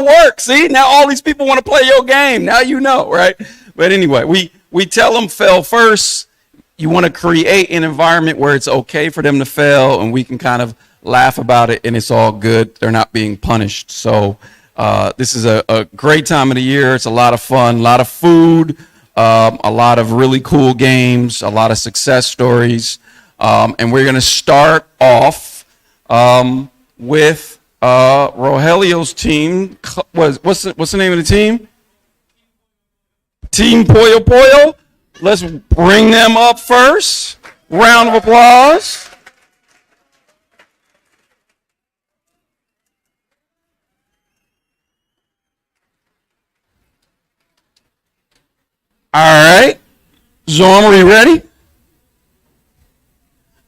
works. See, now all these people want to play your game. Now you know, right? But anyway, we tell them fail first. You want to create an environment where it's okay for them to fail, and we can kind of laugh about it, and it's all good. They're not being punished. So this is a great time of the year. It's a lot of fun, a lot of food, a lot of really cool games, a lot of success stories, and we're going to start off with Rogelio's team. What's the name of the team? Team Poyo Poyo. Let's bring them up first. Round of applause. All right. Zorn, are you ready?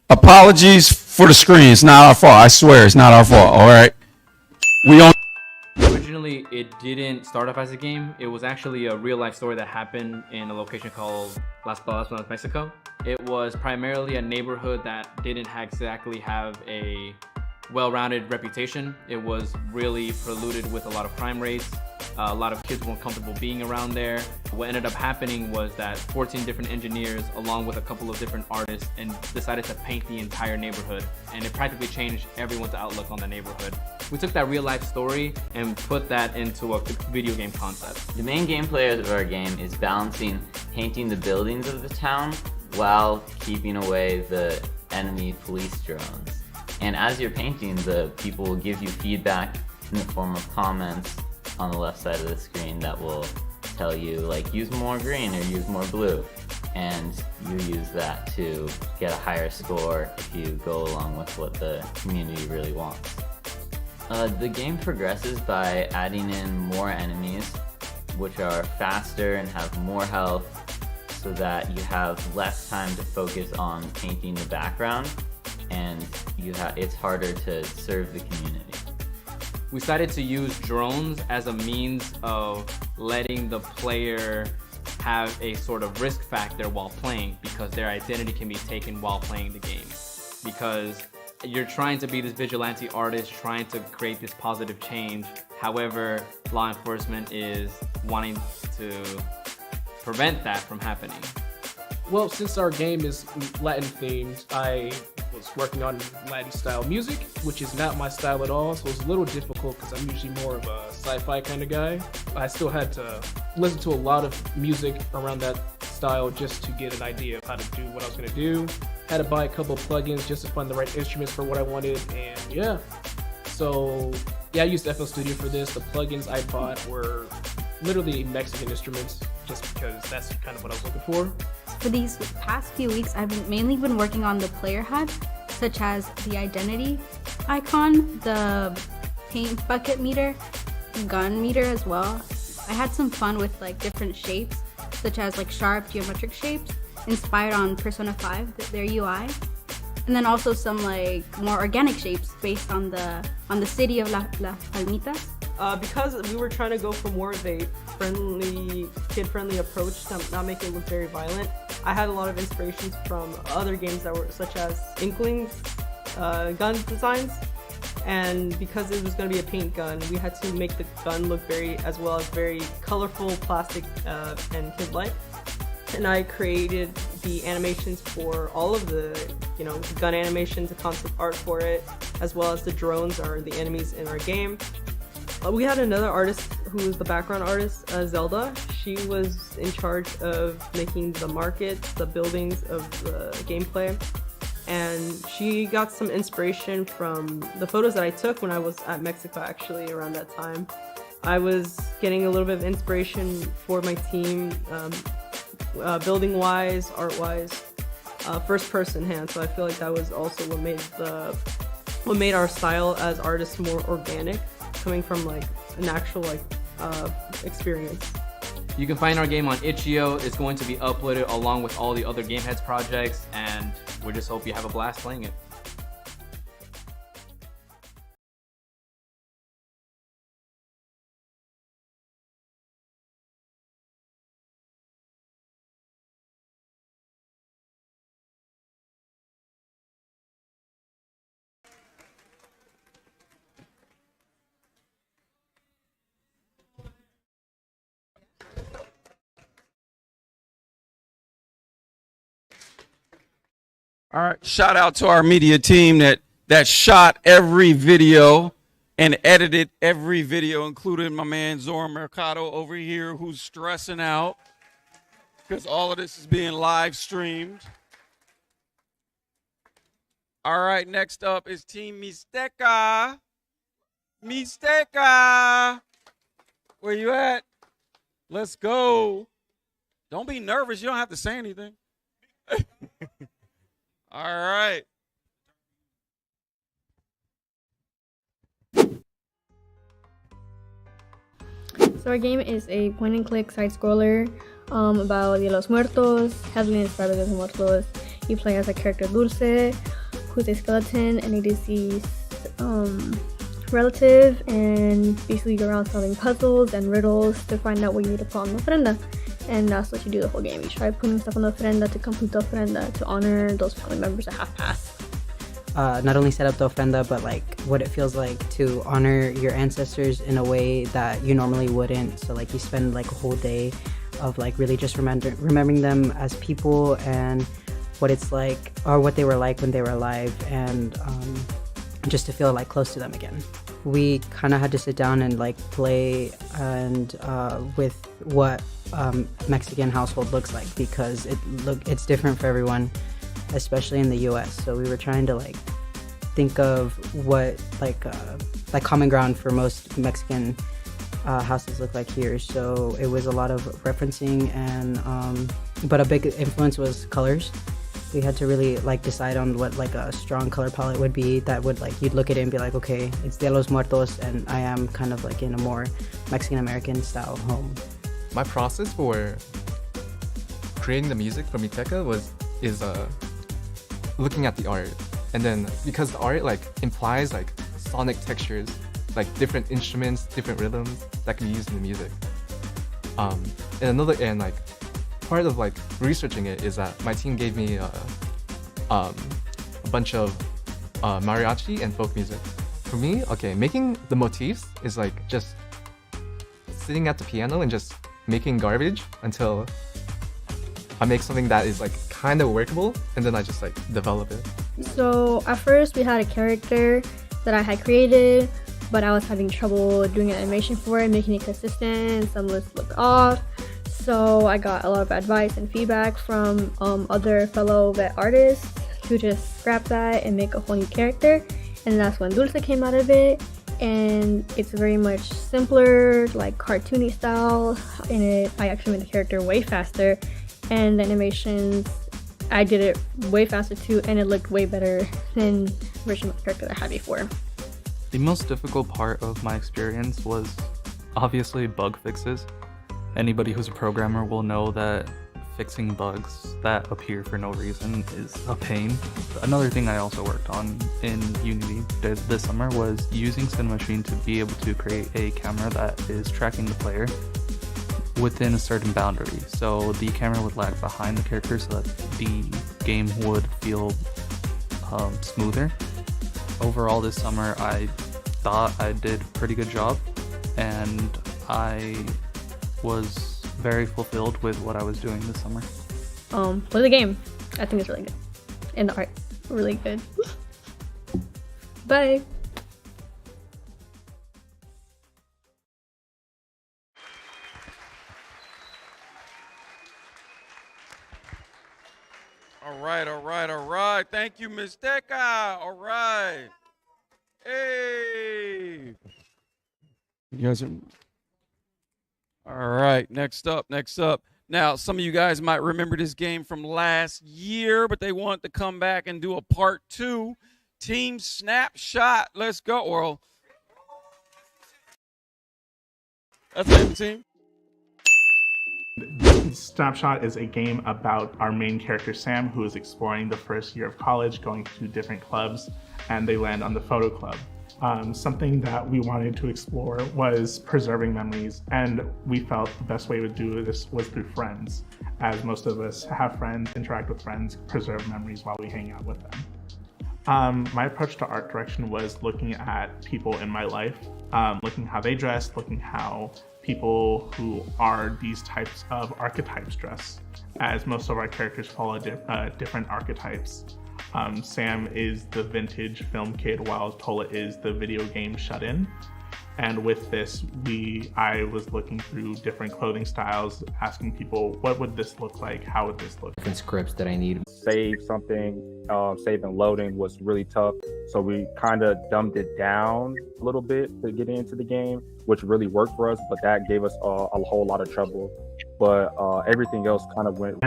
Apologies for the screen. It's not our fault. I swear it's not our fault. All right. Originally, it didn't start off as a game. It was actually a real life story that happened in a location called Las Palmas, Mexico. It was primarily a neighborhood that didn't exactly have a well-rounded reputation. It was really polluted with a lot of crime rates. A lot of kids weren't comfortable being around there. What ended up happening was that 14 different engineers, along with a couple of different artists, and decided to paint the entire neighborhood. And it practically changed everyone's outlook on the neighborhood. We took that real life story and put that into a video game concept. The main gameplay of our game is balancing painting the buildings of the town while keeping away the enemy police drones. And as you're painting, the people will give you feedback in the form of comments on the left side of the screen that will tell you, like, use more green or use more blue. And you use that to get a higher score if you go along with what the community really wants. The game progresses by adding in more enemies, which are faster and have more health, so that you have less time to focus on painting the background, and it's harder to serve the community. We decided to use drones as a means of letting the player have a sort of risk factor while playing, because their identity can be taken while playing the game. Because you're trying to be this vigilante artist, trying to create this positive change. However, law enforcement is wanting to prevent that from happening. Well, since our game is Latin themed, I was working on Latin style music, which is not my style at all, so it was a little difficult because I'm usually more of a sci-fi kind of guy. I still had to listen to a lot of music around that style just to get an idea of how to do what I was going to do. Had to buy a couple of plugins just to find the right instruments for what I wanted, and yeah. So yeah, I used FL Studio for this. The plugins I bought were literally Mexican instruments, just because that's kind of what I was looking for. For these past few weeks, I've mainly been working on the player HUD, such as the identity icon, the paint bucket meter, gun meter as well. I had some fun with like different shapes, such as like sharp geometric shapes, inspired on Persona 5, their UI. And then also some like more organic shapes based on the city of Las Palmitas. Because we were trying to go for more of a friendly, kid-friendly approach to not make it look very violent, I had a lot of inspirations from other games that were such as Inkling's gun designs. And because it was going to be a paint gun, we had to make the gun look very colorful, plastic, and kid-like. And I created the animations for all of the, gun animations, the concept art for it, as well as the drones are the enemies in our game. We had another artist who was the background artist, Zelda. She was in charge of making the markets, the buildings of the gameplay. And she got some inspiration from the photos that I took when I was at Mexico, actually, around that time. I was getting a little bit of inspiration for my team, building-wise, art-wise, first-person hand. So I feel like that was also what made our style as artists more organic, coming from like an actual experience. You can find our game on itch.io. It's going to be uploaded along with all the other Gameheads projects, and we just hope you have a blast playing it. All right. Shout out to our media team that shot every video and edited every video, including my man Zora Mercado over here, who's stressing out because all of this is being live streamed. All right, next up is Team Misteka. Misteka, where you at? Let's go. Don't be nervous. You don't have to say anything. All right. So our game is a point-and-click side-scroller about Dia de los Muertos, heavily inspired by Dia de los Muertos. You play as a character Dulce, who's a skeleton and a deceased relative, and basically go around solving puzzles and riddles to find out what you need to put on the ofrenda. And that's what you do the whole game. You try putting stuff on the ofrenda to complete the ofrenda to honor those family members that have passed. Not only set up the ofrenda, but like what it feels like to honor your ancestors in a way that you normally wouldn't. So like you spend like a whole day of like really just remembering them as people and what it's like or what they were like when they were alive, and just to feel like close to them again. We kind of had to sit down and like play and with what Mexican household looks like, because it's different for everyone, especially in the US. So we were trying to like think of what like common ground for most Mexican houses look like here. So it was a lot of referencing, and but a big influence was colors. We had to really like decide on what like a strong color palette would be that would like you'd look at it and be like, okay, it's Dia de los Muertos, and I am kind of like in a more Mexican American style home. My process for creating the music for Misteka is looking at the art, and then because the art like implies like sonic textures, like different instruments, different rhythms that can be used in the music. And like part of like researching it is that my team gave me a bunch of mariachi and folk music. For me, okay, making the motifs is like just sitting at the piano and just making garbage until I make something that is like kind of workable, and then I just like develop it. So at first we had a character that I had created, but I was having trouble doing an animation for it, making it consistent. Some would look off. So I got a lot of advice and feedback from other fellow vet artists to just scrap that and make a whole new character. And that's when Dulce came out of it. And it's very much simpler, like cartoony style. In it, I actually made the character way faster. And the animations, I did it way faster too, and it looked way better than the original character I had before. The most difficult part of my experience was obviously bug fixes. Anybody who's a programmer will know that fixing bugs that appear for no reason is a pain. Another thing I also worked on in Unity this summer was using Cinemachine to be able to create a camera that is tracking the player within a certain boundary. So the camera would lag behind the character so that the game would feel smoother. Overall this summer I thought I did a pretty good job, and I was very fulfilled with what I was doing this summer. Play the game. I think it's really good. And the art, really good. Bye. All right. Thank you, Misteka. All right. Hey. You guys are... All right, next up. Now, some of you guys might remember this game from last year, but they want to come back and do a part 2. Team Snapshot, let's go. Or that's the team. Snapshot is a game about our main character Sam, who is exploring the first year of college, going to different clubs, and they land on the photo club. Something that we wanted to explore was preserving memories, and we felt the best way to do this was through friends, as most of us have friends, interact with friends, preserve memories while we hang out with them. My approach to art direction was looking at people in my life, looking how they dress, looking how people who are these types of archetypes dress, as most of our characters follow different archetypes. Sam is the vintage film kid, while Tola is the video game shut-in. And with this, I was looking through different clothing styles, asking people, what would this look like? How would this look? Different scripts that I need. Save something, save and loading was really tough. So we kind of dumbed it down a little bit to get into the game, which really worked for us, but that gave us a whole lot of trouble. But everything else kind of went.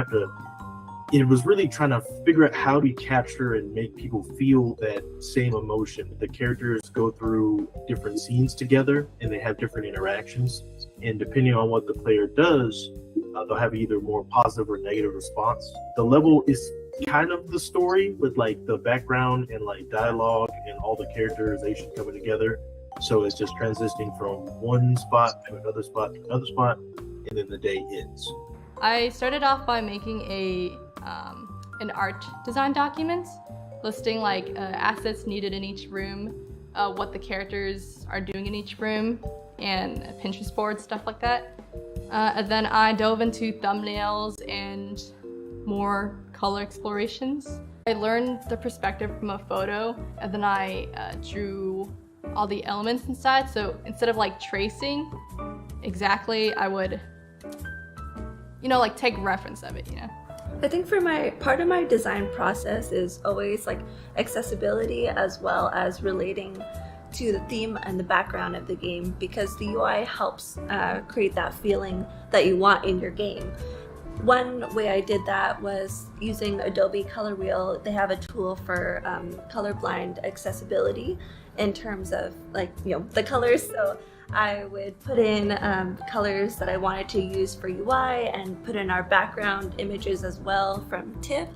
It was really trying to figure out how to capture and make people feel that same emotion. The characters go through different scenes together and they have different interactions. And depending on what the player does, they'll have either more positive or negative response. The level is kind of the story with like the background and like dialogue and all the characterization coming together. So it's just transitioning from one spot to another spot to another spot, and then the day ends. I started off by making an art design document listing like assets needed in each room, what the characters are doing in each room, and a Pinterest board, stuff like that. And then I dove into thumbnails and more color explorations. I learned the perspective from a photo, and then I drew all the elements inside. So instead of like tracing exactly, I would, like take reference of it, I think for part of my design process is always like accessibility as well as relating to the theme and the background of the game, because the UI helps create that feeling that you want in your game. One way I did that was using Adobe Color Wheel. They have a tool for colorblind accessibility in terms of the colors. So I would put in colors that I wanted to use for UI and put in our background images as well from TIFF,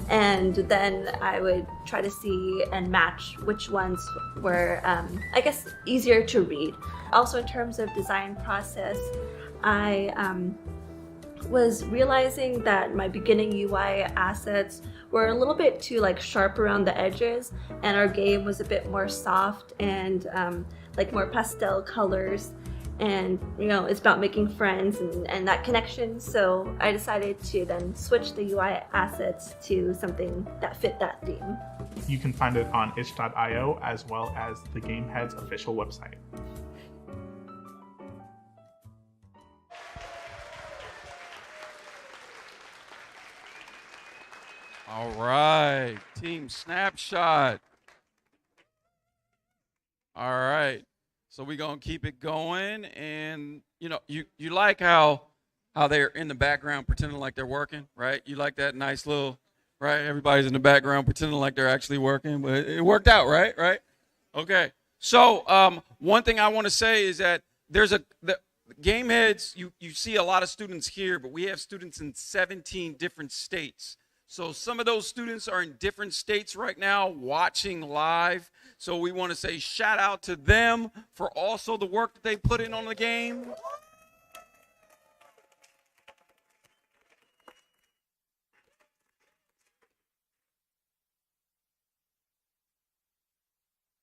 and then I would try to see and match which ones were, I guess, easier to read. Also in terms of design process, I was realizing that my beginning UI assets were a little bit too sharp around the edges, and our game was a bit more soft and more pastel colors, and it's about making friends and that connection. So I decided to then switch the UI assets to something that fit that theme. You can find it on itch.io as well as the Gameheads official website. All right, Team Snapshot. All right, so we're gonna keep it going, and you like how they're in the background pretending like they're working, right? You like that nice little, right? Everybody's in the background pretending like they're actually working, but it worked out, right? Right? Okay. So one thing I want to say is that the Gameheads. You see a lot of students here, but we have students in 17 different states. So some of those students are in different states right now watching live. So we want to say shout out to them for also the work that they put in on the game.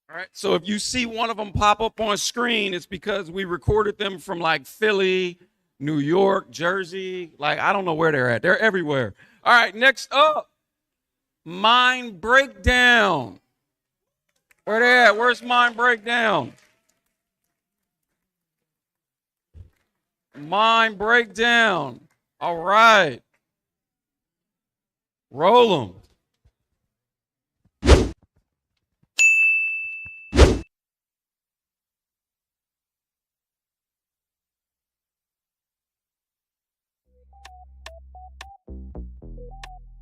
All right, so if you see one of them pop up on screen, it's because we recorded them from Philly, New York, Jersey. I don't know where they're at. They're everywhere. All right, next up, Mind Breakdown. Where they at? Where's Mind Breakdown? Mind Breakdown. All right. Roll them.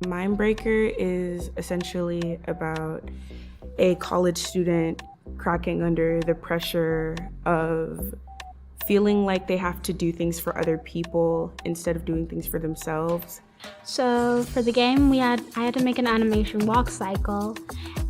Mindbreaker is essentially about a college student cracking under the pressure of feeling like they have to do things for other people instead of doing things for themselves. So for the game, I had to make an animation walk cycle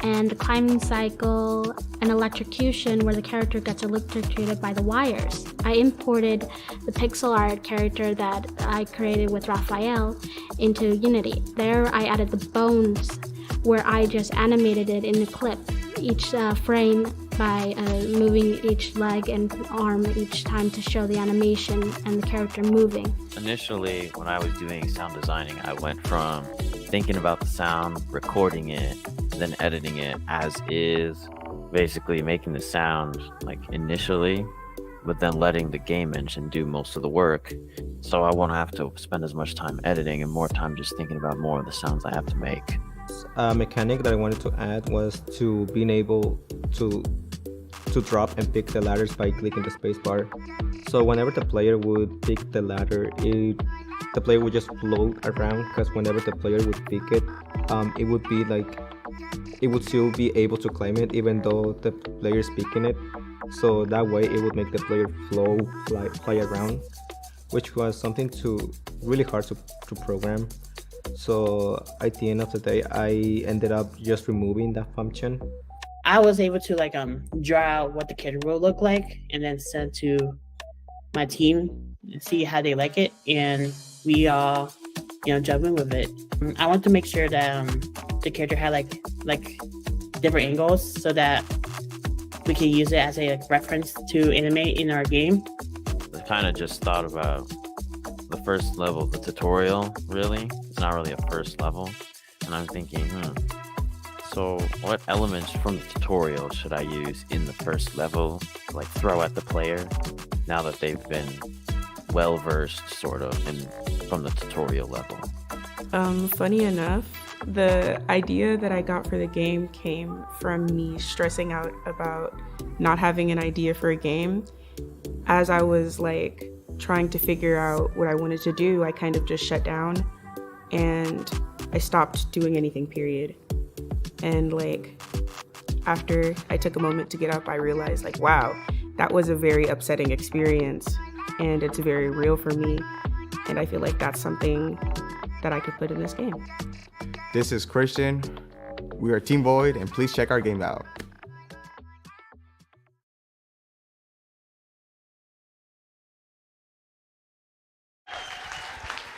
and a climbing cycle, an electrocution where the character gets electrocuted by the wires. I imported the pixel art character that I created with Raphael into Unity. There I added the bones where I just animated it in a clip, each frame by moving each leg and arm each time to show the animation and the character moving. Initially, when I was doing sound designing, I went from thinking about the sound, recording it, then editing it as is, basically making the sound like initially, but then letting the game engine do most of the work, so I won't have to spend as much time editing and more time just thinking about more of the sounds I have to make. A mechanic that I wanted to add was to being able to drop and pick the ladders by clicking the spacebar. So whenever the player would pick the ladder, the player would just float around, because whenever the player would pick it, it would be like it would still be able to claim it even though the player is picking it. So that way it would make the player fly around, which was something really hard to program. So at the end of the day, I ended up just removing that function. I was able to draw out what the character will look like and then send to my team and see how they like it, and we all jump in with it. I want to make sure that the character had like different angles so that we can use it as a reference to animate in our game. I kind of just thought about the first level of the tutorial, really. It's not really a first level. And I'm thinking, so what elements from the tutorial should I use in the first level to like throw at the player now that they've been well versed sort of from the tutorial level? Funny enough, the idea that I got for the game came from me stressing out about not having an idea for a game. As I was trying to figure out what I wanted to do, I kind of just shut down and I stopped doing anything, period. And after I took a moment to get up, I realized wow, that was a very upsetting experience and it's very real for me. And I feel like that's something that I could put in this game. This is Christian. We are Team Void, and please check our game out.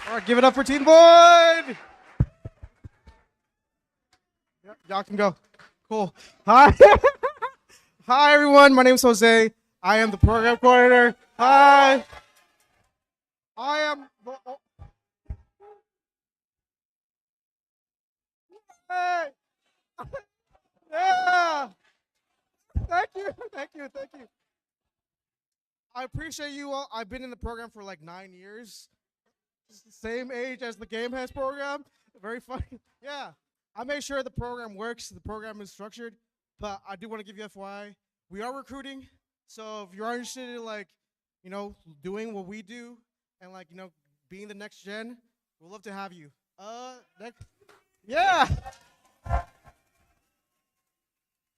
All right, give it up for Team Void. Yep, y'all can go. Cool. Hi. Hi, everyone. My name is Jose. I am the program coordinator. Hi. I am. Hey. Yeah. Thank you. I appreciate you all. I've been in the program for 9 years. It's the same age as the Gameheads program. Very funny. Yeah. I make sure the program works, the program is structured, but I do want to give you FYI. We are recruiting, so if you're interested in doing what we do and being the next gen, we'd love to have you. Yeah.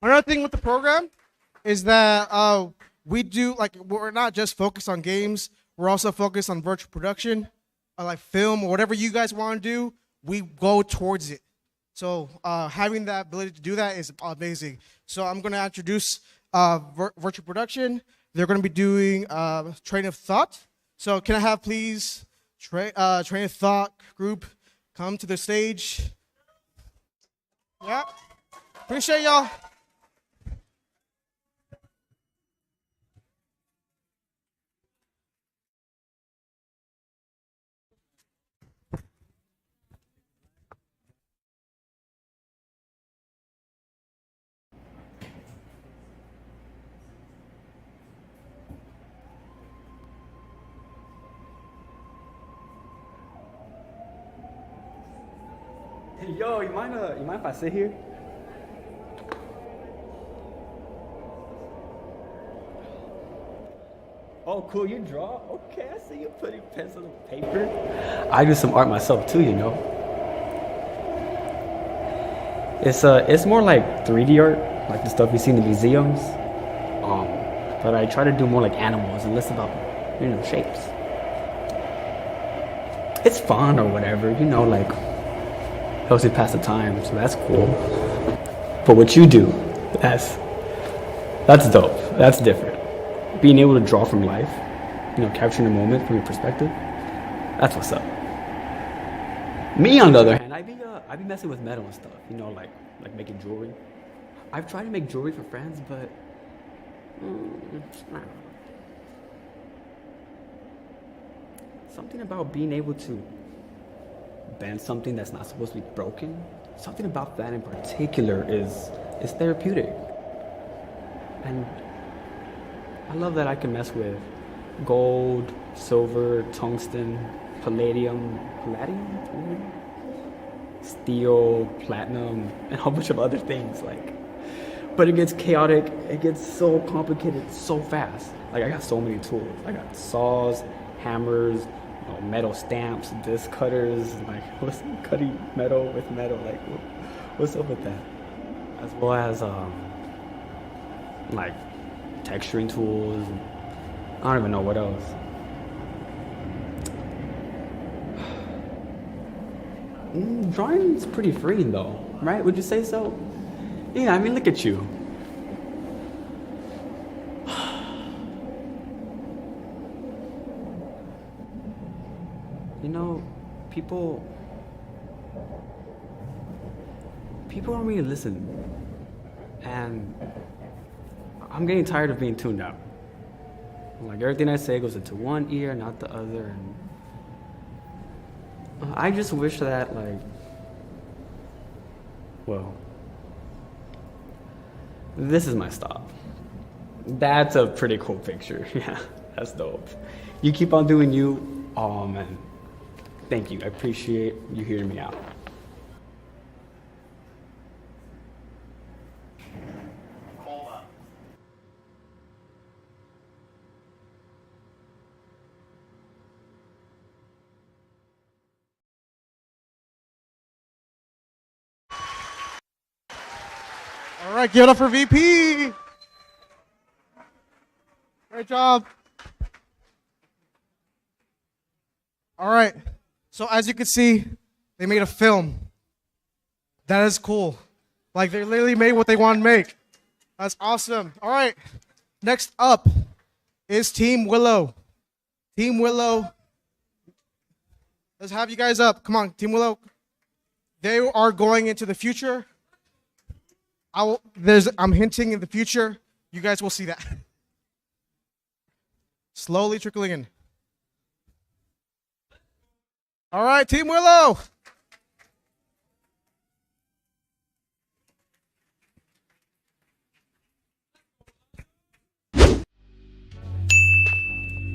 Another thing with the program is that we do we're not just focused on games. We're also focused on virtual production, film or whatever you guys want to do. We go towards it. So having that ability to do that is amazing. So I'm going to introduce virtual production. They're going to be doing Train of Thought. So can I have please Train of Thought group come to the stage? Yeah. Appreciate y'all. Yo, you mind if I sit here? Oh, cool, you draw? Okay, I see you putting pencil to paper. I do some art myself too, It's more like 3D art, like the stuff you see in the museums. But I try to do more like animals and less about, shapes. It's fun or whatever, helps you pass the time, so that's cool. But what you do, that's dope. That's different. Being able to draw from life, capturing a moment from your perspective, that's what's up. Me, on the other hand, I be messing with metal and stuff, like making jewelry. I've tried to make jewelry for friends, but I don't know. Something about being able to bend something that's not supposed to be broken, something about that in particular is therapeutic. And I love that I can mess with gold, silver, tungsten, palladium, steel, platinum, and a whole bunch of other things. But it gets chaotic, it gets so complicated so fast. I got so many tools. I got saws, hammers, metal stamps, disc cutters, what's cutting metal with metal, what's up with that? As well as texturing tools. I don't even know what else. Drawing's pretty freeing though, right? Would you say so? Yeah, I mean, look at you. You know, people don't really listen. And I'm getting tired of being tuned out. Everything I say goes into one ear, not the other. And I just wish that, this is my stop. That's a pretty cool picture. Yeah, that's dope. You keep on doing you. Oh, man. Thank you. I appreciate you hearing me out. All right, give it up for VP. Great job. All right. So as you can see, they made a film. That is cool. They literally made what they wanted to make. That's awesome. All right. Next up is Team Willow. Team Willow. Let's have you guys up. Come on, Team Willow. They are going into the future. I'm hinting in the future. You guys will see that. Slowly trickling in. All right, Team Willow.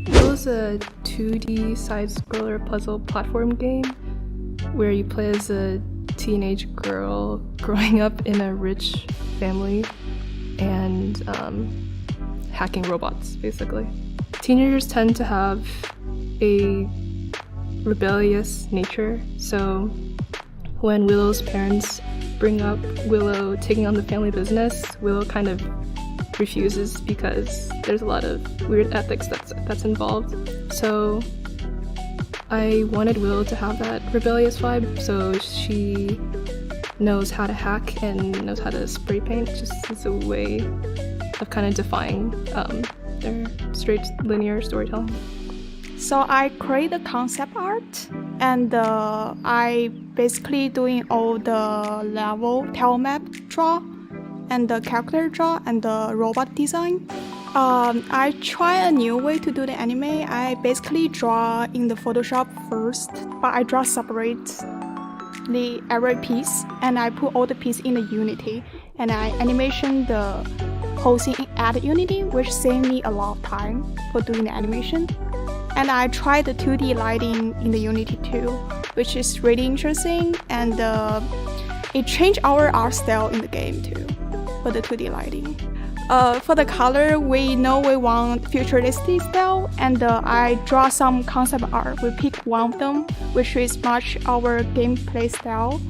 Willow's a 2D side-scroller puzzle platform game where you play as a teenage girl growing up in a rich family and hacking robots, basically. Teenagers tend to have a rebellious nature, so when Willow's parents bring up Willow taking on the family business, Willow kind of refuses because there's a lot of weird ethics that's involved. So I wanted Willow to have that rebellious vibe, so she knows how to hack and knows how to spray paint, just as a way of kind of defying their straight linear storytelling. So I create the concept art, and I basically doing all the level tile map draw, and the character draw, and the robot design. I try a new way to do the anime. I basically draw in the Photoshop first, but I draw separately every piece, and I put all the pieces in the Unity, and I animation the whole thing at Unity, which saved me a lot of time for doing the animation. And I tried the 2D lighting in the Unity too, which is really interesting, and it changed our art style in the game too, for the 2D lighting. For the color, we know we want futuristic style, and I draw some concept art. We pick one of them, which is match our gameplay style,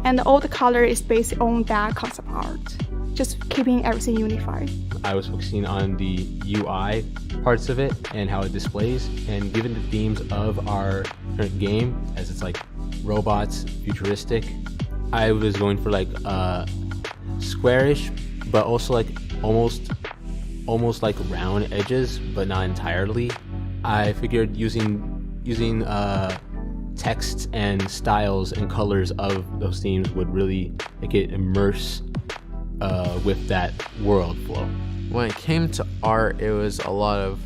and all the color is based on that concept art, just keeping everything unified. I was focusing on the UI parts of it and how it displays, and given the themes of our current game, as it's robots, futuristic, I was going for squarish, but also almost round edges, but not entirely. I figured using texts and styles and colors of those themes would really make it immerse with that world flow. When it came to art, it was a lot of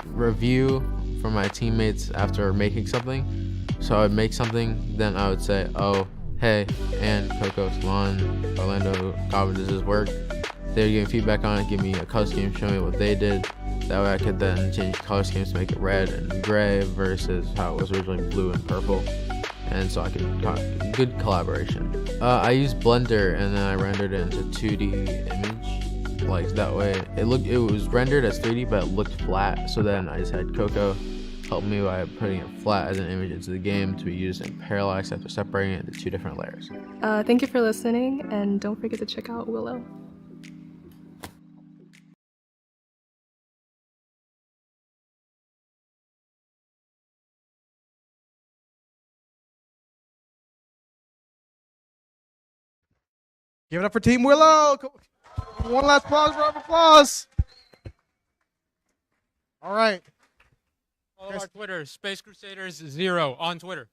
review from my teammates after making something. So I would make something, then I would say, oh, hey, and Coco, Salon, Orlando, Goblin, does this work? They would give me feedback on it, give me a color scheme, show me what they did. That way I could then change color schemes to make it red and gray versus how it was originally blue and purple. And so I could, good collaboration. I used Blender and then I rendered it into 2D image. Like that way, it was rendered as 3D, but it looked flat. So then I just had Coco help me by putting it flat as an image into the game to be used in parallax after separating it into 2 different layers. Thank you for listening, and don't forget to check out Willow. Give it up for Team Willow. One last applause, round of applause. All right. Follow our Twitter, Space Crusaders 0 on Twitter.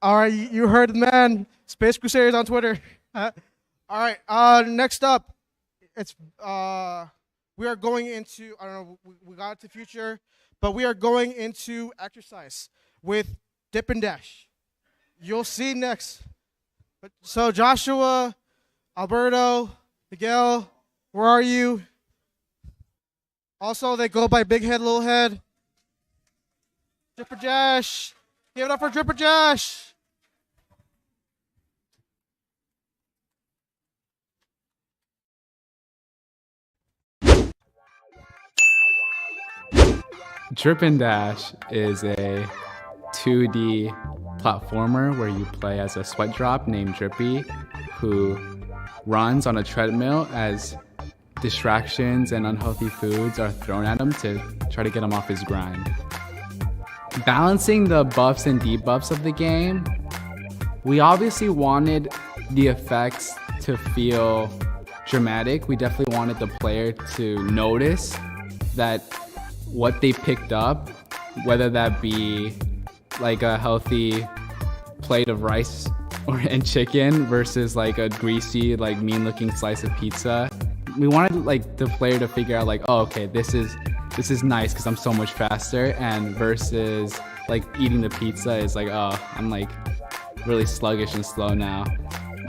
All right, you heard the man. Space Crusaders on Twitter. All right. Next up, it's we are going into, I don't know, we got it to future, but we are going into exercise with dip and dash. You'll see next. But so Joshua, Alberto, Miguel, where are you? Also, they go by Big Head, Little Head. Dripper Dash. Give it up for Dripper Dash. Drip and Dash is a 2D platformer where you play as a sweat drop named Drippy, who runs on a treadmill as distractions and unhealthy foods are thrown at him to try to get him off his grind. Balancing the buffs and debuffs of the game, we obviously wanted the effects to feel dramatic. We definitely wanted the player to notice that what they picked up, whether that be like a healthy plate of rice and chicken versus like a greasy, like mean looking slice of pizza. We wanted like the player to figure out like, oh, okay, this is nice because I'm so much faster, and versus like eating the pizza is like, oh, I'm like really sluggish and slow now.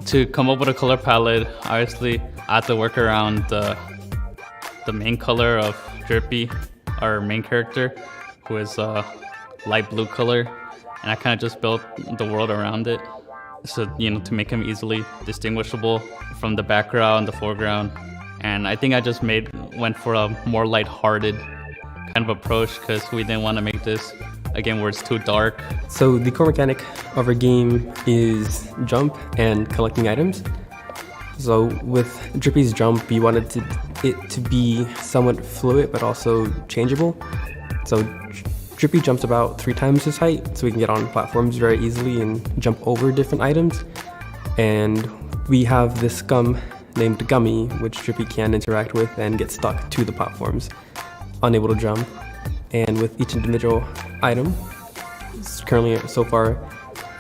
To come up with a color palette, obviously I had to work around the main color of Drippy, our main character, who is light blue color, and I kind of just built the world around it. So, you know, to make him easily distinguishable from the background, the foreground. And I think I just went for a more lighthearted kind of approach because we didn't want to make this a game where it's too dark. So the core mechanic of our game is jump and collecting items. So with Drippy's jump, we wanted it to be somewhat fluid but also changeable. So Drippy jumps about 3 times his height, so we can get on platforms very easily and jump over different items. And we have this gum named Gummy, which Drippy can interact with and get stuck to the platforms, unable to jump. And with each individual item, currently so far,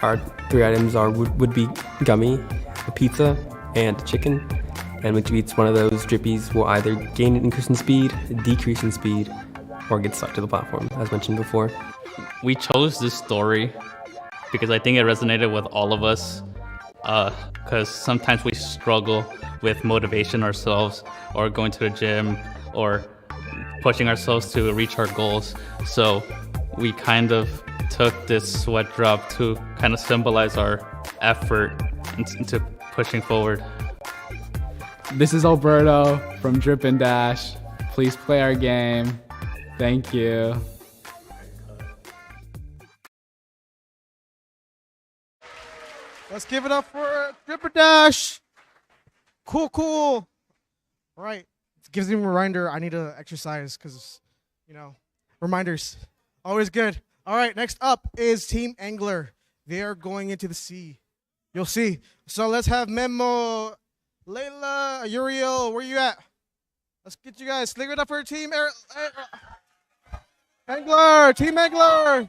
our 3 items would be Gummy, a pizza, and chicken. And when you eat one of those, Drippies will either gain an increase in speed, decrease in speed, or get stuck to the platform, as mentioned before. We chose this story because I think it resonated with all of us, because sometimes we struggle with motivation ourselves, or going to the gym, or pushing ourselves to reach our goals. So we kind of took this sweat drop to kind of symbolize our effort into pushing forward. This is Alberto from Drip and Dash. Please play our game. Thank you. Let's give it up for Dripper Dash. Cool. All right. It gives me a reminder I need to exercise because, reminders. Always good. All right. Next up is Team Angler. They are going into the sea. You'll see. So let's have Memo, Layla, Uriel. Where you at? Let's get you guys. Give it up for Team Angler. Team Angler.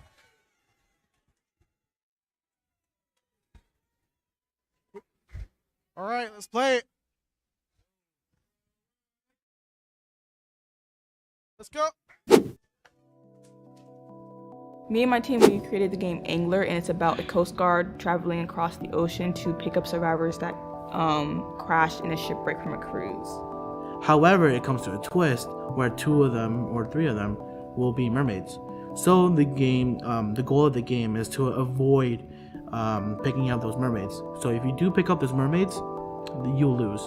All right, let's play it. Let's go. Me and my team, we created the game Angler, and it's about a Coast Guard traveling across the ocean to pick up survivors that crashed in a shipwreck from a cruise. However, it comes to a twist where 2 of them or 3 of them will be mermaids. So the game, the goal of the game is to avoid picking up those mermaids. So if you do pick up those mermaids, you'll lose.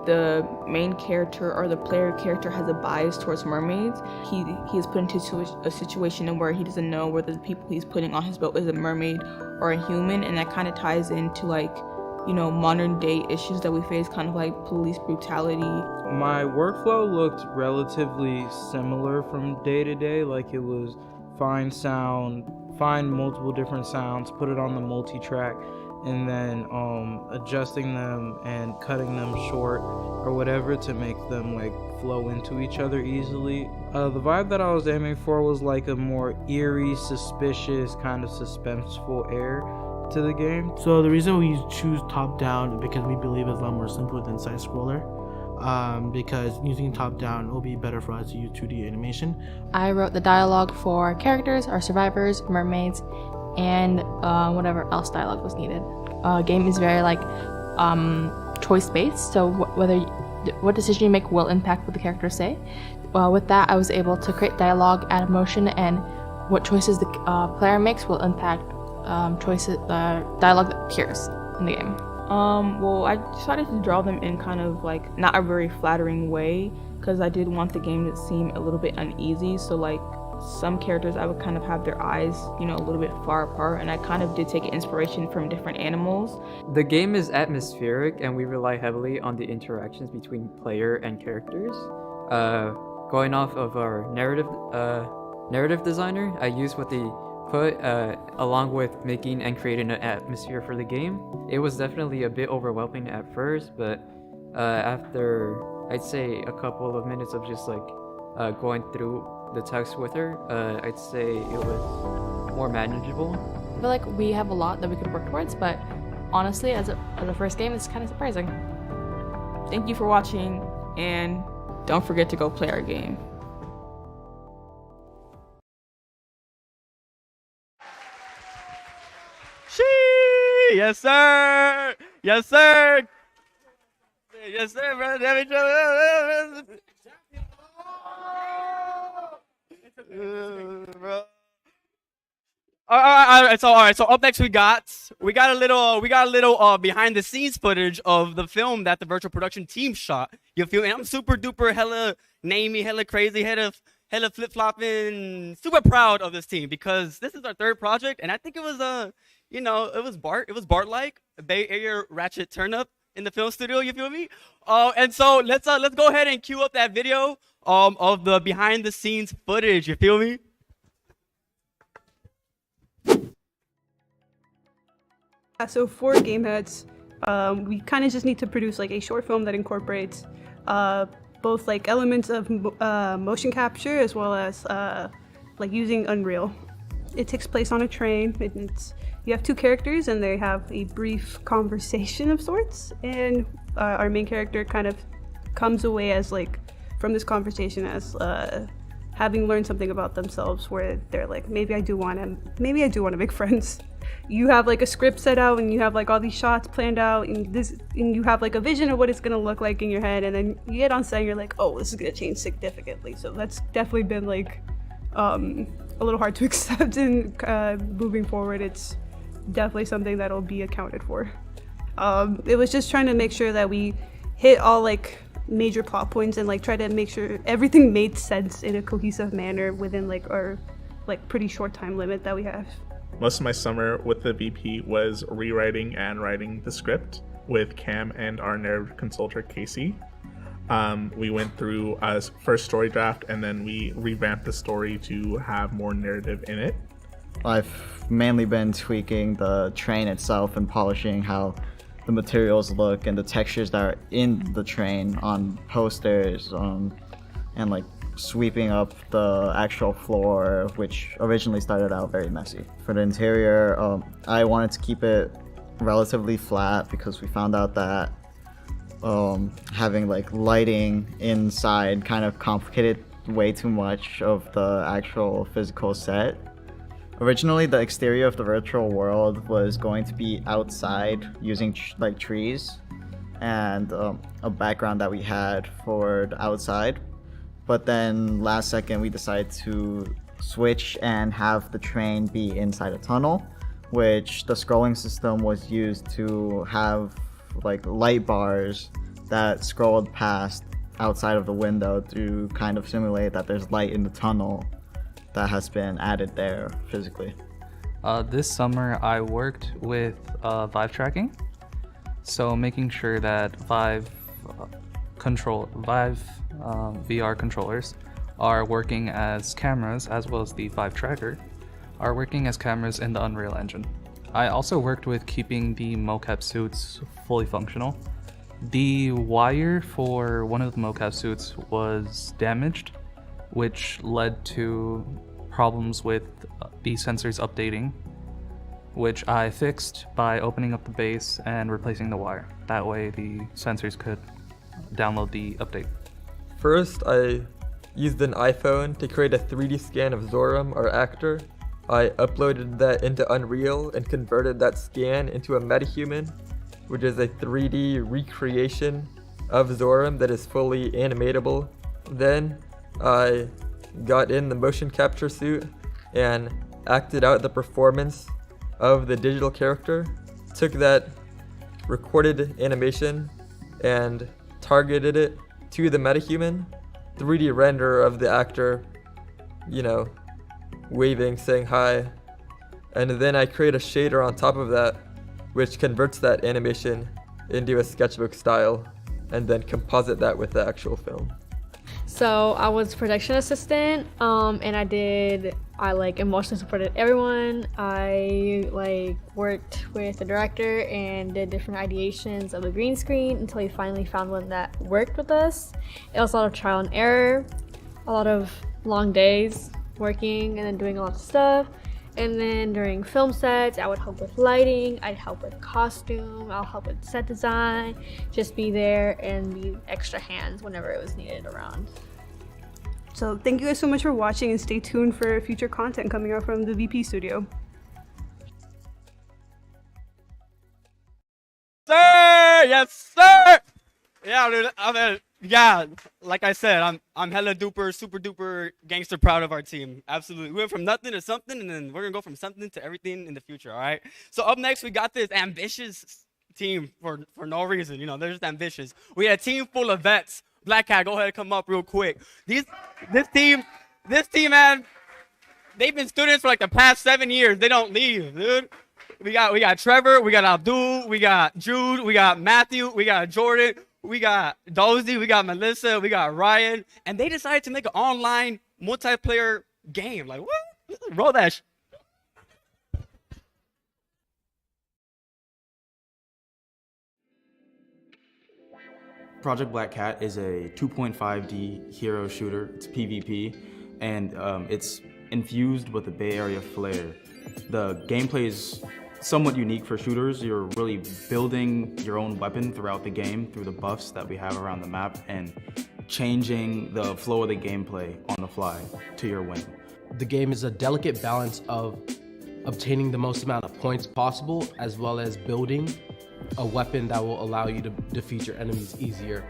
The main character or the player character has a bias towards mermaids. He is put into a situation where he doesn't know whether the people he's putting on his boat is a mermaid or a human, and that kind of ties into like, you know, modern day issues that we face, kind of like police brutality. My workflow looked relatively similar from day to day. Like it was find sound, find multiple different sounds, put it on the multi-track, and then adjusting them and cutting them short or whatever to make them like flow into each other easily. The vibe that I was aiming for was like a more eerie, suspicious, kind of suspenseful air to the game. So the reason we choose top down because we believe it's a lot more simpler than side scroller. Because using top down will be better for us to use 2D animation. I wrote the dialogue for characters, our survivors, mermaids, and whatever else dialogue was needed. Game is very like choice based, so what decision you make will impact what the characters say. With that, I was able to create dialogue, add emotion, and what choices the player makes will impact dialogue that appears in the game. Well, I decided to draw them in kind of like not a very flattering way, because I did want the game to seem a little bit uneasy. So like some characters, I would kind of have their eyes, you know, a little bit far apart, and I kind of did take inspiration from different animals. The game is atmospheric, and we rely heavily on the interactions between player and characters. Going off of our narrative designer, I used what they put along with making and creating an atmosphere for the game. It was definitely a bit overwhelming at first, but after I'd say a couple of minutes of just like going through the text with her, I'd say it was more manageable. I feel like we have a lot that we could work towards, but honestly, as a first game, it's kind of surprising. Thank you for watching, and don't forget to go play our game. Yes, sir. Yes, sir. Yes, sir, brother. All right. So up next we got a little behind the scenes footage of the film that the virtual production team shot. You feel me? I'm super duper hella namey, hella crazy, hella flip flopping, super proud of this team because this is our 3rd project, and I think it was it was Bart-like, a Bay Area ratchet turn up in the film studio. You feel me? And so let's go ahead and cue up that video of the behind the scenes footage. You feel me? So for Gameheads, we kind of just need to produce like a short film that incorporates both like elements of motion capture as well as like using Unreal. It takes place on a train. You have 2 characters and they have a brief conversation of sorts, and our main character kind of comes away as like from this conversation as having learned something about themselves, where they're like, maybe I do want to make friends. You have like a script set out and you have like all these shots planned out, and you have like a vision of what it's gonna look like in your head, and then you get on set and you're like, oh, this is gonna change significantly. So that's definitely been like a little hard to accept, and moving forward it's definitely something that'll be accounted for. It was just trying to make sure that we hit all like major plot points and like try to make sure everything made sense in a cohesive manner within like our like pretty short time limit that we have. Most of my summer with the VP was rewriting and writing the script with Cam and our narrative consultant Casey. We went through a first story draft and then we revamped the story to have more narrative in it. I've mainly been tweaking the train itself and polishing how the materials look and the textures that are in the train on posters, and like sweeping up the actual floor, which originally started out very messy. For the interior, I wanted to keep it relatively flat because we found out that having like lighting inside kind of complicated way too much of the actual physical set. Originally, the exterior of the virtual world was going to be outside using like trees and a background that we had for the outside. But then last second, we decided to switch and have the train be inside a tunnel, which the scrolling system was used to have like light bars that scrolled past outside of the window to kind of simulate that there's light in the tunnel that has been added there physically. This summer I worked with Vive tracking, so making sure that Vive VR controllers are working as cameras, as well as the Vive tracker are working as cameras in the Unreal Engine. I also worked with keeping the mocap suits fully functional. The wire for one of the mocap suits was damaged, which led to problems with the sensors updating, which I fixed by opening up the base and replacing the wire. That way the sensors could download the update. First, I used an iPhone to create a 3D scan of Zoram, our actor. I uploaded that into Unreal and converted that scan into a metahuman, which is a 3D recreation of Zoram that is fully animatable. Then I got in the motion capture suit and acted out the performance of the digital character, took that recorded animation and targeted it to the metahuman, 3D render of the actor, waving, saying hi, and then I create a shader on top of that, which converts that animation into a sketchbook style, and then composite that with the actual film. So I was production assistant, and I emotionally supported everyone. I worked with the director and did different ideations of the green screen until we finally found one that worked with us. It was a lot of trial and error, a lot of long days working and then doing a lot of stuff. And then during film sets, I would help with lighting, I'd help with costume, I'll help with set design, just be there and be extra hands whenever it was needed around. So thank you guys so much for watching, and stay tuned for future content coming out from the VP studio. Sir! Yes, sir! Yeah, dude, yeah, like I said, I'm hella duper, super duper gangster proud of our team. Absolutely. We went from nothing to something, and then we're gonna go from something to everything in the future, all right? So up next, we got this ambitious team for no reason. They're just ambitious. We had a team full of vets. Black Cat, go ahead and come up real quick. This team, man, they've been students for the past 7 years. They don't leave, dude. We got Trevor, we got Abdul, we got Jude, we got Matthew, we got Jordan, we got Dozy, we got Melissa, we got Ryan, and they decided to make an online multiplayer game. What? Roll that. Project Black Cat is a 2.5D hero shooter. It's PvP, and it's infused with the Bay Area flair. The gameplay is somewhat unique for shooters. You're really building your own weapon throughout the game through the buffs that we have around the map and changing the flow of the gameplay on the fly to your whim. The game is a delicate balance of obtaining the most amount of points possible, as well as building a weapon that will allow you to defeat your enemies easier.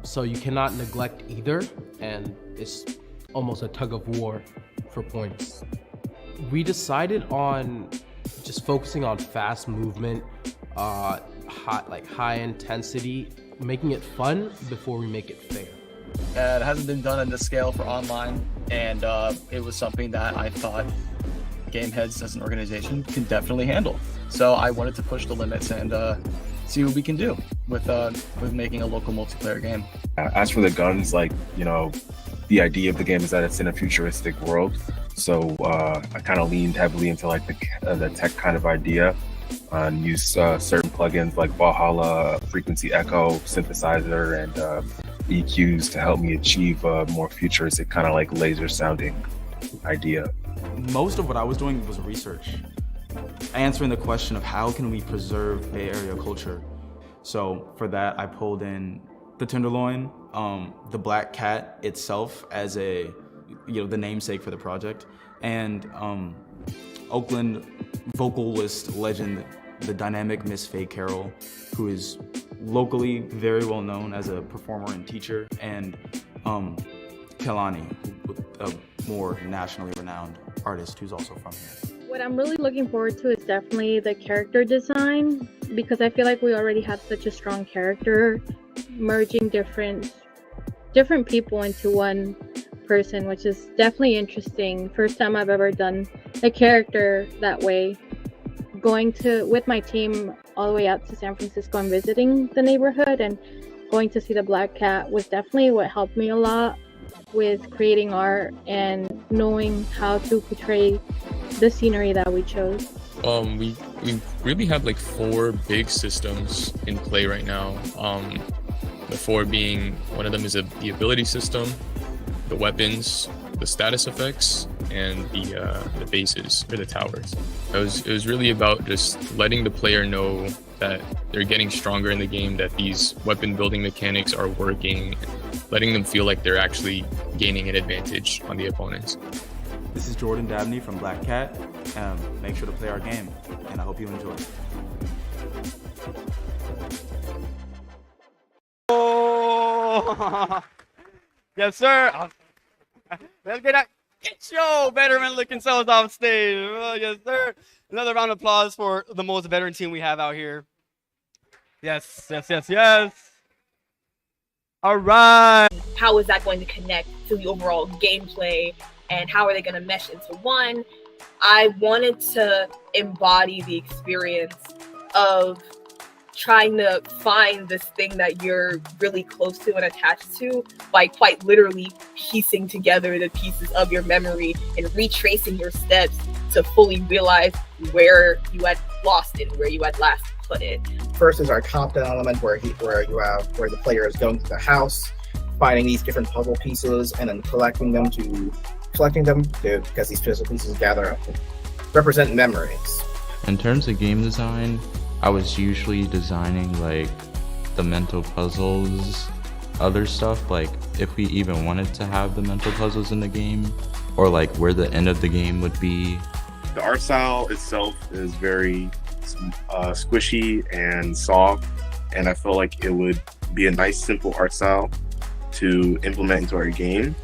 So you cannot neglect either, and it's almost a tug of war for points. We decided on just focusing on fast movement, high intensity, making it fun before we make it fair. It hasn't been done on this scale for online, and it was something that I thought Gameheads as an organization can definitely handle. So I wanted to push the limits and see what we can do with making a local multiplayer game. As for the guns, the idea of the game is that it's in a futuristic world. So I kind of leaned heavily into the tech kind of idea and used certain plugins like Valhalla, Frequency Echo, Synthesizer, and EQs to help me achieve a more futuristic kind of laser sounding idea. Most of what I was doing was research, answering the question of how can we preserve Bay Area culture. So for that, I pulled in the Tenderloin, the Black Cat itself as the namesake for the project, and Oakland vocalist legend, the dynamic Miss Faye Carroll, who is locally very well known as a performer and teacher, and Kelani, a more nationally renowned artist who's also from here. What I'm really looking forward to is definitely the character design, because I feel like we already have such a strong character, merging different people into one person, which is definitely interesting. First time I've ever done a character that way. Going with my team all the way out to San Francisco and visiting the neighborhood and going to see the Black Cat was definitely what helped me a lot with creating art and knowing how to portray the scenery that we chose. We really have like 4 big systems in play right now. The 4 being, one of them is the ability system, the weapons, the status effects, and the bases or the towers. It was really about just letting the player know that they're getting stronger in the game, that these weapon building mechanics are working, letting them feel like they're actually gaining an advantage on the opponents. This is Jordan Dabney from Black Cat. Make sure to play our game, and I hope you enjoy. Oh, yes, sir. Let's get your veteran looking selves off stage. Oh, yes, sir. Another round of applause for the most veteran team we have out here. Yes, yes, yes, yes. All right. How is that going to connect to the overall gameplay, and how are they going to mesh into one? I wanted to embody the experience of trying to find this thing that you're really close to and attached to by quite literally piecing together the pieces of your memory and retracing your steps to fully realize where you had lost it, where you had last put it. First is our top-down element where the player is going to the house, finding these different puzzle pieces, and then collecting them because these puzzle pieces gather up to represent memories. In terms of game design, I was usually designing like the mental puzzles, other stuff, like if we even wanted to have the mental puzzles in the game, or like where the end of the game would be. The art style itself is very squishy and soft, and I felt like it would be a nice, simple art style to implement into our game.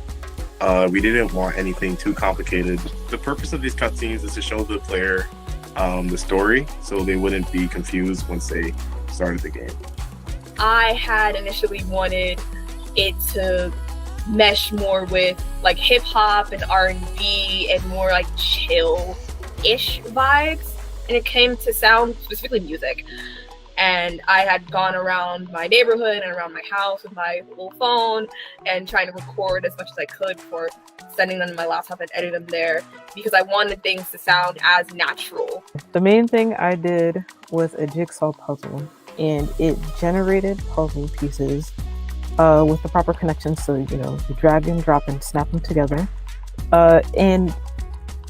We didn't want anything too complicated. The purpose of these cutscenes is to show the player the story, so they wouldn't be confused once they started the game. I had initially wanted it to mesh more with like hip hop and R&B and more like chill-ish vibes, and it came to sound, specifically music. And I had gone around my neighborhood and around my house with my little phone and trying to record as much as I could before sending them to my laptop and edit them there, because I wanted things to sound as natural. The main thing I did was a jigsaw puzzle, and it generated puzzle pieces with the proper connections. So, you drag and drop and snap them together. And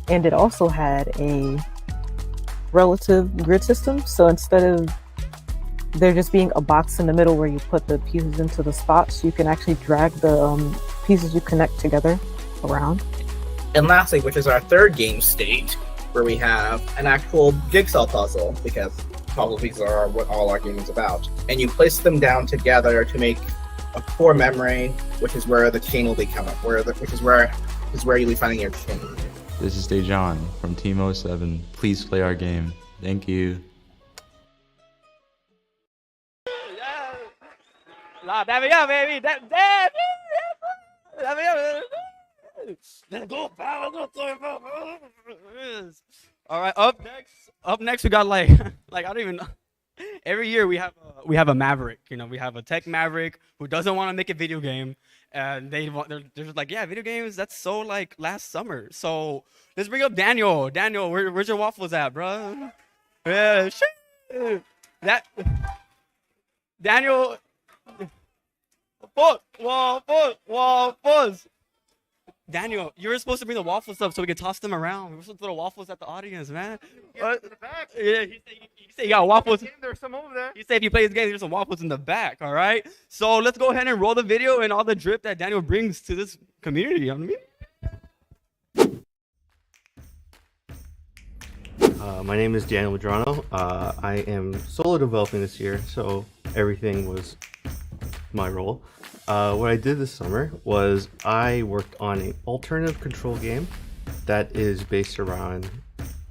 it also had a relative grid system. So instead of there just being a box in the middle where you put the pieces into the spots, you can actually drag the pieces you connect together around. And lastly, which is our third game state, where we have an actual jigsaw puzzle, because puzzle pieces are what all our game is about. And you place them down together to make a core memory, which is where the chain will be coming up, which is where you'll be finding your chain. This is Dejan from Team 07. Please play our game. Thank you. Dab me up, baby. Dab me up. Let's go, pal. All right, up next we got like I don't even know. Every year we have a maverick. We have a tech maverick who doesn't want to make a video game, and they're just like, yeah, video games, that's so like last summer. So let's bring up Daniel. Daniel, where's your waffles at, bro? Yeah, shit. Daniel. Waffles. Daniel, you were supposed to bring the waffles up so we could toss them around. We were supposed to throw waffles at the audience, man. Yeah, he said you got waffles. There's some over there. He said if you play this game, there's some waffles in the back, all right? So let's go ahead and roll the video and all the drip that Daniel brings to this community. You know what I mean? My name is Daniel Madrano. I am solo developing this year, so everything was my role. What I did this summer was I worked on an alternative control game that is based around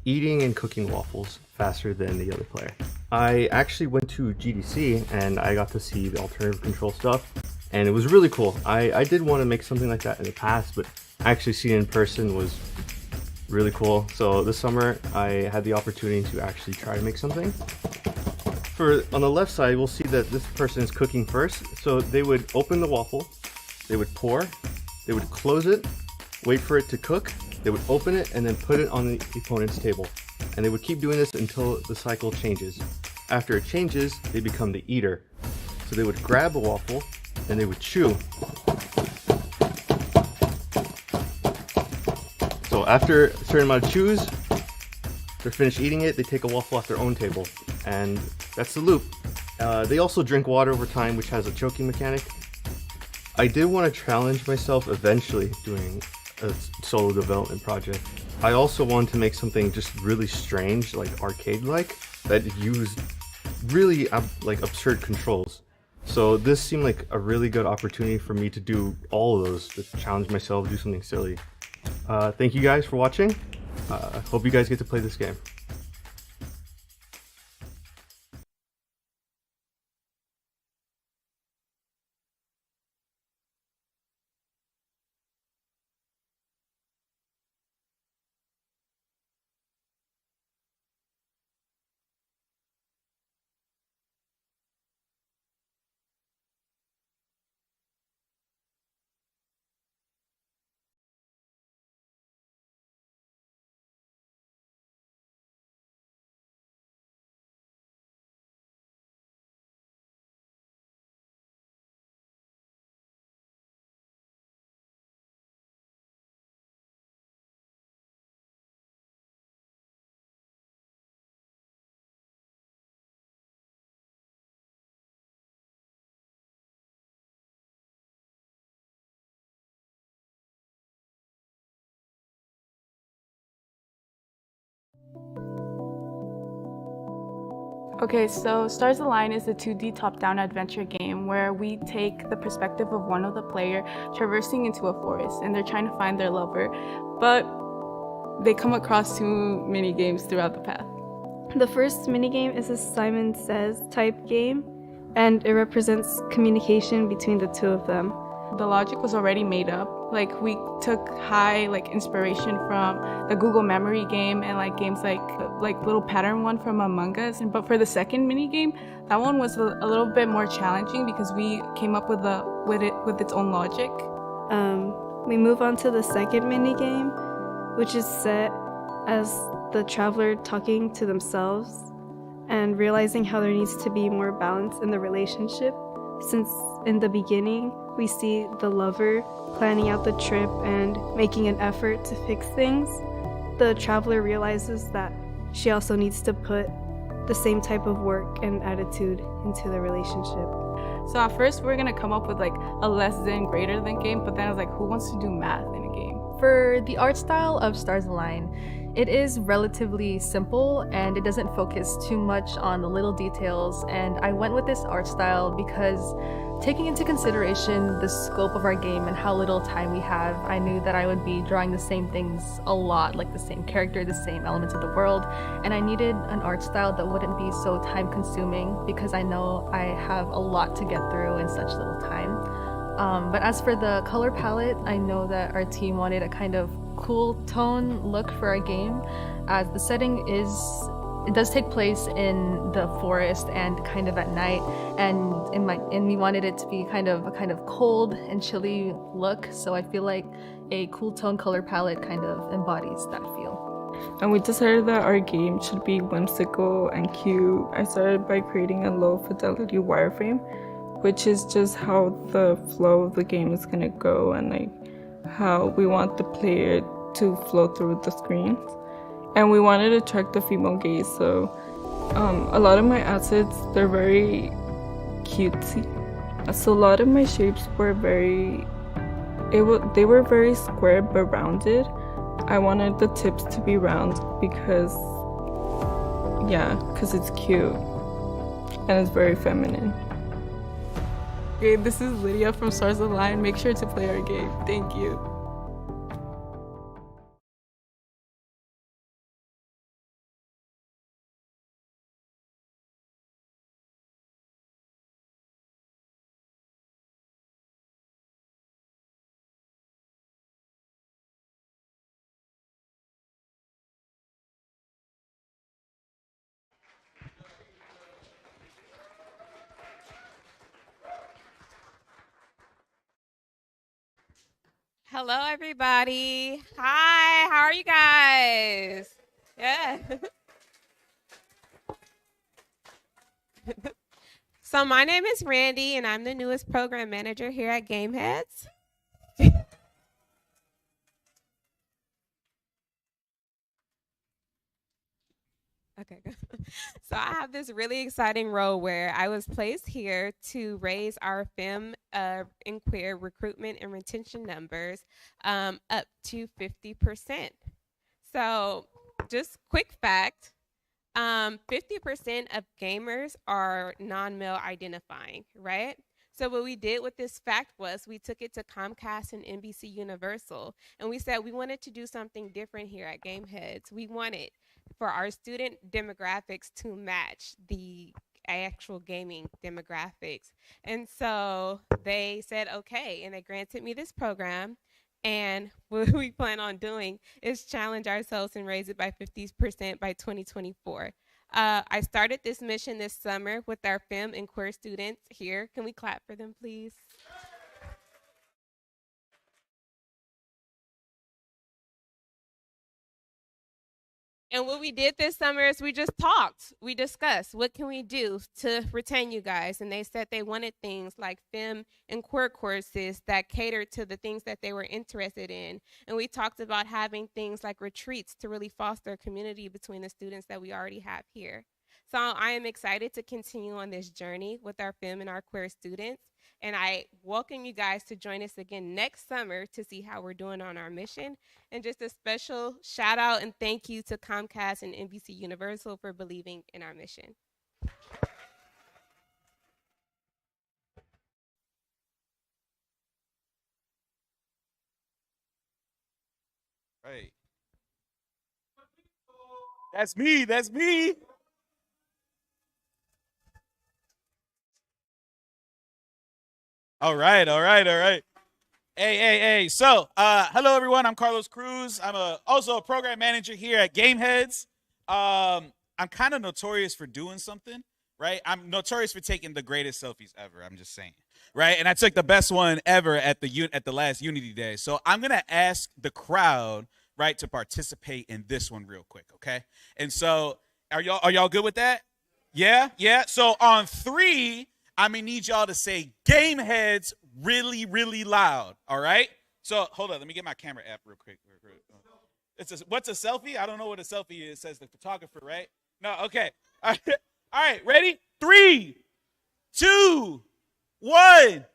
eating and cooking waffles faster than the other player. I actually went to GDC and I got to see the alternative control stuff, and it was really cool. I did want to make something like that in the past, but actually seeing it in person was really cool. So this summer I had the opportunity to actually try to make something. On the left side, we'll see that this person is cooking first. So they would open the waffle, they would pour, they would close it, wait for it to cook, they would open it and then put it on the opponent's table. And they would keep doing this until the cycle changes. After it changes, they become the eater. So they would grab a waffle and they would chew. So after a certain amount of chews, they're finished eating it, they take a waffle off their own table. And that's the loop. They also drink water over time, which has a choking mechanic. I did want to challenge myself eventually doing a solo development project. I also wanted to make something just really strange, like arcade-like, that used really like absurd controls. So this seemed like a really good opportunity for me to do all of those, to challenge myself, do something silly. Thank you guys for watching. Hope you guys get to play this game. Okay, so Stars Align is a 2D top-down adventure game where we take the perspective of one of the player traversing into a forest and they're trying to find their lover, but they come across 2 mini games throughout the path. The first minigame is a Simon Says type game, and it represents communication between the 2 of them. The logic was already made up. Like, we took high inspiration from the Google Memory game and games like Little Pattern one from Among Us. But for the second mini game, that one was a little bit more challenging because we came up with its own logic. We move on to the second mini game, which is set as the traveler talking to themselves and realizing how there needs to be more balance in the relationship, since in the beginning we see the lover planning out the trip and making an effort to fix things. The traveler realizes that she also needs to put the same type of work and attitude into the relationship. So at first we're gonna come up with a less than greater than game, but then I was like, who wants to do math in a game? For the art style of Stars Align, it is relatively simple and it doesn't focus too much on the little details, and I went with this art style because taking into consideration the scope of our game and how little time we have, I knew that I would be drawing the same things a lot, like the same character, the same elements of the world, and I needed an art style that wouldn't be so time consuming because I know I have a lot to get through in such little time. But as for the color palette, I know that our team wanted a kind of cool tone look for our game, as the setting it does take place in the forest and kind of at night, and we wanted it to be kind of a cold and chilly look, so I feel like a cool tone color palette kind of embodies that feel. And we decided that our game should be whimsical and cute. I started by creating a low fidelity wireframe, which is just how the flow of the game is gonna go and how we want the player to flow through the screens. And we wanted to attract the female gaze, so a lot of my assets, they're very cutesy. So a lot of my shapes were they were very square but rounded. I wanted the tips to be round because Yeah, because it's cute and it's very feminine. Okay, this is Lydia from Stars Align. Make sure to play our game. Thank you. Hello, everybody. Hi, how are you guys? Yeah. So my name is Randy, and I'm the newest program manager here at Gameheads. Okay, good. So I have this really exciting role where I was placed here to raise our femme and queer recruitment and retention numbers up to 50%. So just quick fact, 50% of gamers are non-male identifying, right? So what we did with this fact was we took it to Comcast and NBC Universal, and we said we wanted to do something different here at Gameheads. We wanted for our student demographics to match the actual gaming demographics. And so they said, okay, and they granted me this program. And what we plan on doing is challenge ourselves and raise it by 50% by 2024. I started this mission this summer with our femme and queer students here. Can we clap for them, please? And what we did this summer is we just talked. We discussed what can we do to retain you guys. And they said they wanted things like femme and queer courses that catered to the things that they were interested in. And we talked about having things like retreats to really foster a community between the students that we already have here. So I am excited to continue on this journey with our femme and our queer students. And I welcome you guys to join us again next summer to see how we're doing on our mission. And just a special shout out and thank you to Comcast and NBC Universal for believing in our mission. Right. That's me. That's me. All right. Hey. So, hello everyone. I'm Carlos Cruz. I'm also a program manager here at Gameheads. I'm kind of notorious for doing something, right? I'm notorious for taking the greatest selfies ever. I'm just saying, right? And I took the best one ever at the last Unity Day. So I'm gonna ask the crowd, right, to participate in this one real quick, okay? And so, are y'all good with that? Yeah. So on 3. I'm gonna need y'all to say Gameheads really, really loud. All right. So hold on. Let me get my camera app real quick. What's a selfie? I don't know what a selfie is. Says the photographer, right? No. Okay. All right. Ready? 3, 2, 1.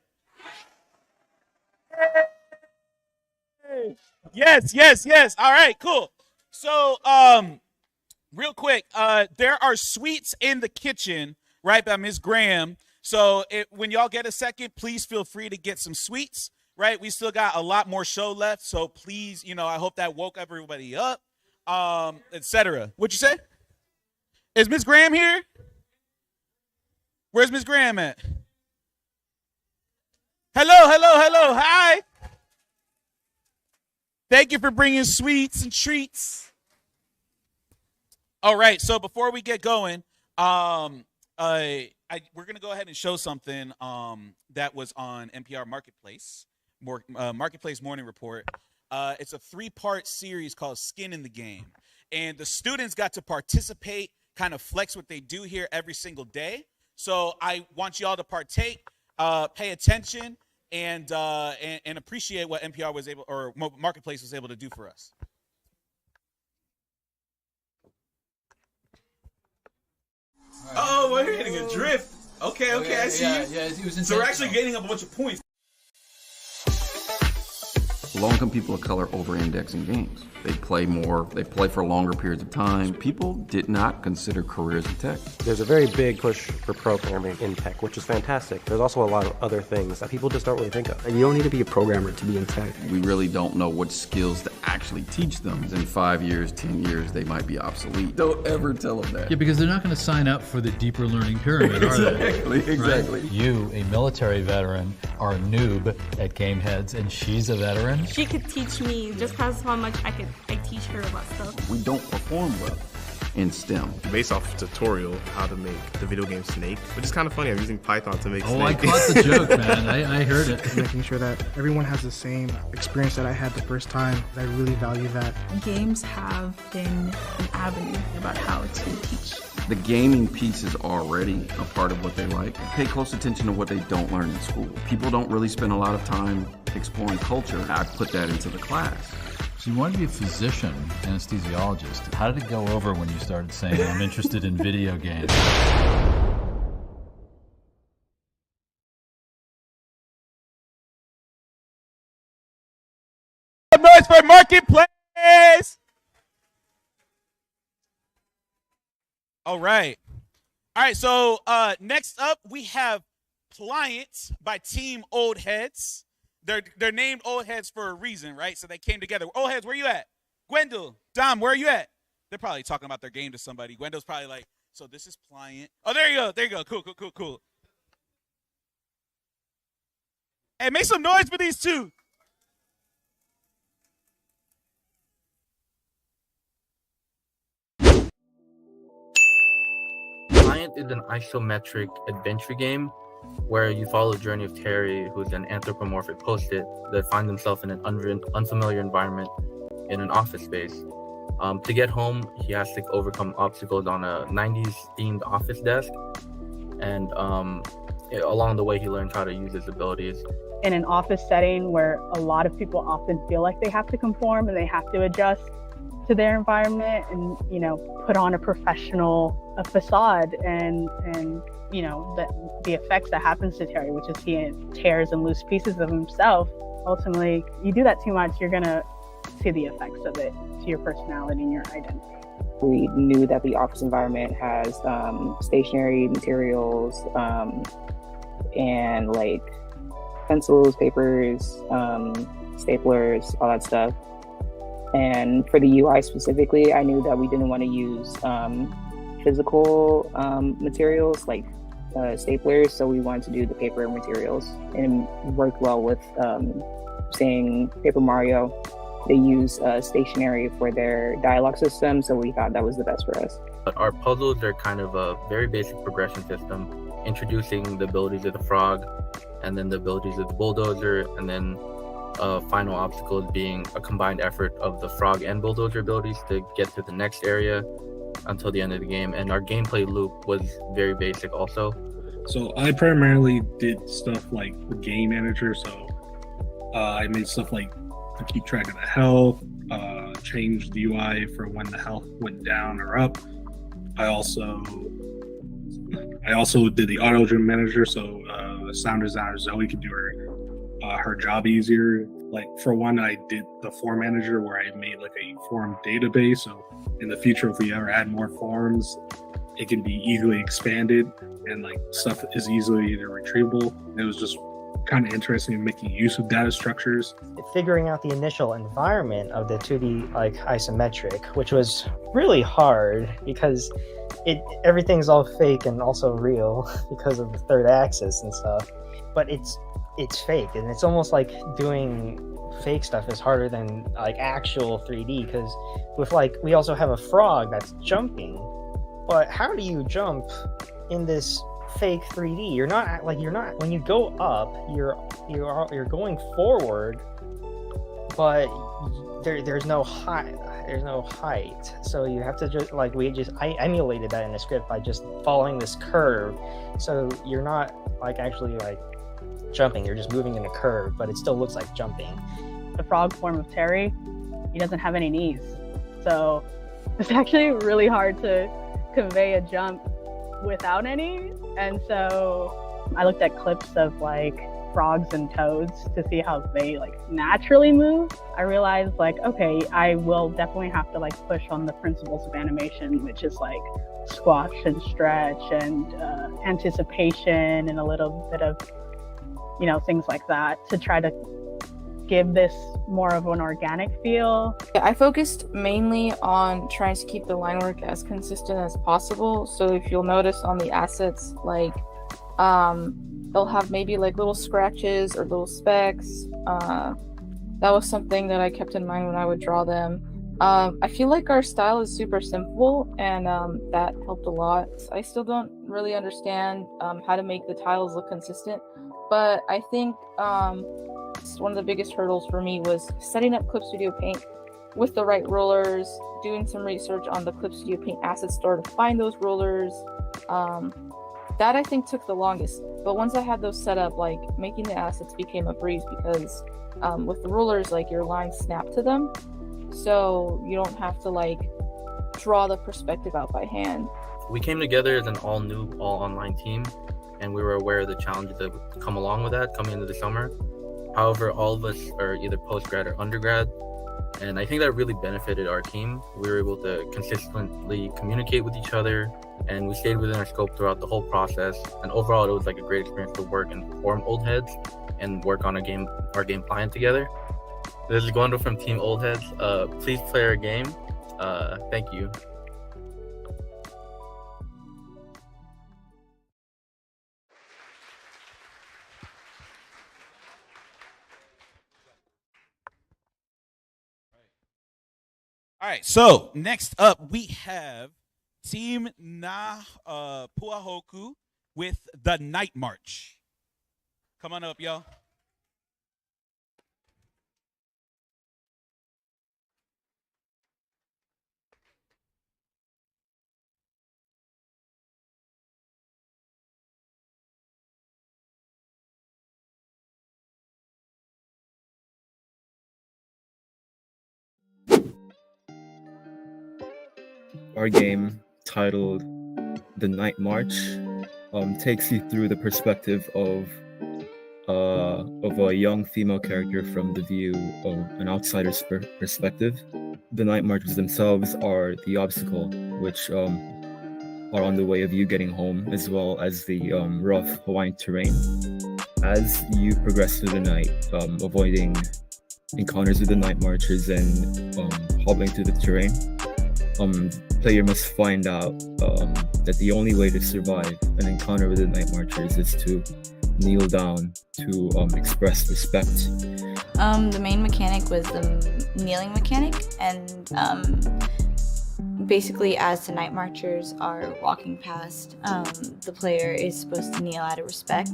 Yes. All right. Cool. So real quick. There are sweets in the kitchen, right, by Ms. Graham. So when y'all get a second, please feel free to get some sweets, right? We still got a lot more show left, so please, I hope that woke everybody up, etc. What'd you say? Is Miss Graham here? Where's Miss Graham at? Hello. Hi. Thank you for bringing sweets and treats. All right, so before we get going, we're going to go ahead and show something that was on NPR Marketplace, Marketplace Morning Report. It's a 3-part series called Skin in the Game. And the students got to participate, kind of flex what they do here every single day. So I want y'all to partake, pay attention, and appreciate what NPR was able, or Marketplace was able to do for us. Oh, we're hitting a drift. Okay, I see you. Yeah, he was so we're actually gaining up a bunch of points. Low-income people of color over-index in games. They play more, they play for longer periods of time. People did not consider careers in tech. There's a very big push for programming in tech, which is fantastic. There's also a lot of other things that people just don't really think of. You don't need to be a programmer to be in tech. We really don't know what skills to actually teach them. In 5 years, 10 years, they might be obsolete. Don't ever tell them that. Yeah, because they're not going to sign up for the deeper learning pyramid, are they? Exactly. Right? You, a military veteran, are a noob at Gameheads, and she's a veteran. She could teach me just how much I teach her about stuff. We don't perform well in STEM. Based off tutorial how to make the video game Snake, which is kind of funny. I'm using Python to make Snake. I caught the joke, man. I heard it. Making sure that everyone has the same experience that I had the first time. I really value that. Games have been an avenue about how to teach. The gaming piece is already a part of what they like. Pay close attention to what they don't learn in school. People don't really spend a lot of time exploring culture. I put that into the class. So you wanted to be a physician, anesthesiologist. How did it go over when you started saying, I'm interested in video games? Noise for Marketplace! All right. So next up we have Pliant by Team Old Heads. They're named Old Heads for a reason, right? So they came together. Old Heads, where you at? Gwendol, Dom, where are you at? They're probably talking about their game to somebody. Gwendol's probably like, so this is Pliant. Oh, there you go. There you go. Cool. Hey, make some noise for these two. Pliant is an isometric adventure game where you follow the journey of Terry, who's an anthropomorphic post-it that finds himself in an unfamiliar environment in an office space. To get home, he has to overcome obstacles on a 90s themed office desk, and along the way he learns how to use his abilities. In an office setting where a lot of people often feel like they have to conform and they have to adjust to their environment and, put on a professional facade and the effects that happens to Terry, which is he tears and loose pieces of himself. Ultimately, you do that too much, you're gonna see the effects of it to your personality and your identity. We knew that the office environment has stationary materials and like pencils, papers, staplers, all that stuff. And for the UI specifically, I knew that we didn't want to use physical materials like staplers, so we wanted to do the paper materials, and it worked well with saying Paper Mario. They use stationery for their dialogue system, so we thought that was the best for us. Our puzzles are kind of a very basic progression system, introducing the abilities of the frog, and then the abilities of the bulldozer, and then final obstacles being a combined effort of the frog and bulldozer abilities to get to the next area until the end of the game. And our gameplay loop was very basic also. So I primarily did stuff like the game manager, so I made stuff like to keep track of the health, change the UI for when the health went down or up. I also did the auto gym manager, so sound designer Zoe could do her job easier. Like for one, I did the form manager where I made like a form database, so in the future if we ever add more forms, it can be easily expanded and like stuff is easily retrievable. It was just kind of interesting in making use of data structures. Figuring out the initial environment of the 2D like isometric, which was really hard because everything's all fake and also real because of the third axis and stuff. But it's fake, and it's almost like doing fake stuff is harder than like actual 3D, because with like we also have a frog that's jumping, but how do you jump in this fake 3D? You're not when you go up, you're going forward, but there's no height. So you have to just I emulated that in the script by just following this curve, so you're not like actually like jumping, you're just moving in a curve, but it still looks like jumping. The frog form of Terry, he doesn't have any knees, so it's actually really hard to convey a jump without any. And so I looked at clips of like frogs and toads to see how they like naturally move, I realized like, okay, I will definitely have to like push on the principles of animation, which is like squash and stretch and anticipation and a little bit of, you know, things like that to try to give this more of an organic feel. I focused mainly on trying to keep the line work as consistent as possible. So if you'll notice on the assets, like they'll have maybe like little scratches or little specks. That was something that I kept in mind when I would draw them. I feel like our style is super simple, and that helped a lot. I still don't really understand how to make the tiles look consistent, but I think one of the biggest hurdles for me was setting up Clip Studio Paint with the right rollers, doing some research on the Clip Studio Paint asset store to find those rollers. That I think took the longest, but once I had those set up, like making the assets became a breeze because with the rollers, like your lines snap to them, so you don't have to like draw the perspective out by hand. We came together as an all new, all online team, and we were aware of the challenges that would come along with that coming into the summer. However, all of us are either post-grad or undergrad, and I think that really benefited our team. We were able to consistently communicate with each other, and we stayed within our scope throughout the whole process. And overall, it was like a great experience to work and form Old Heads and work on our game Pliant together. This is Gwendo from Team Old Heads. Please play our game. Thank you. All right, so next up we have Team Puahoku with the Night March. Come on up, y'all. Our game, titled The Night March, takes you through the perspective of a young female character from the view of an outsider's perspective. The Night Marchers themselves are the obstacle, which are on the way of you getting home, as well as the rough Hawaiian terrain. As you progress through the night, avoiding encounters with the Night Marchers and hobbling through the terrain, player must find out that the only way to survive an encounter with the Night Marchers is to kneel down to express respect. The main mechanic was the kneeling mechanic, and basically as the Night Marchers are walking past, the player is supposed to kneel out of respect.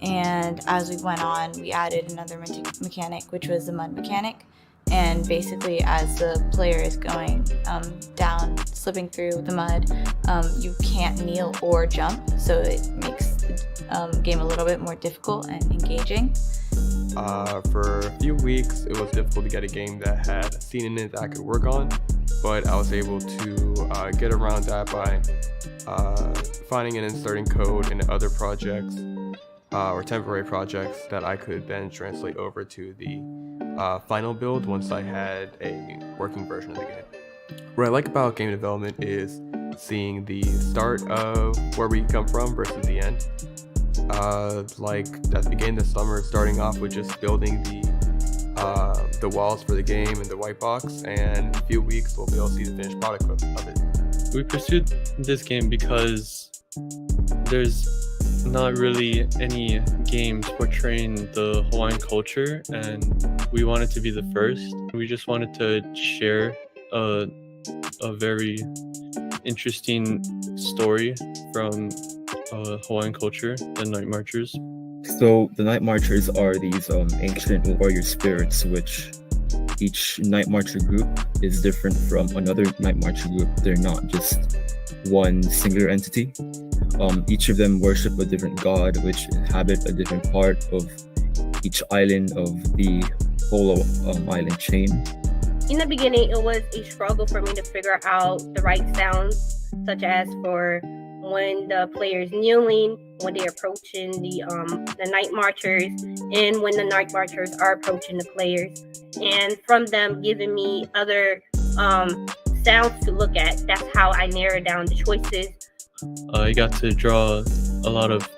And as we went on, we added another mechanic, which was the mud mechanic. And basically, as the player is going down, slipping through the mud, you can't kneel or jump, so it makes the game a little bit more difficult and engaging. For a few weeks, it was difficult to get a game that had a scene in it that I could work on, but I was able to get around that by finding and inserting code into other projects or temporary projects that I could then translate over to the final build once I had a working version of the game. What I like about game development is seeing the start of where we come from versus the end. Like at the beginning of the summer, starting off with just building the walls for the game and the white box, and in a few weeks we'll be able to see the finished product of it. We pursued this game because there's not really any games portraying the Hawaiian culture, and we wanted to be the first. We just wanted to share a very interesting story from Hawaiian culture, the Night Marchers. So the Night Marchers are these ancient warrior spirits, which each Night Marcher group is different from another Night Marcher group. They're not just one singular entity. Each of them worship a different god, which inhabit a different part of each island of the whole island chain. In the beginning, it was a struggle for me to figure out the right sounds, such as for when the player's kneeling, when they're approaching the night marchers, and when the night marchers are approaching the players. And from them giving me other sounds to look at, that's how I narrow down the choices. I got to draw a lot of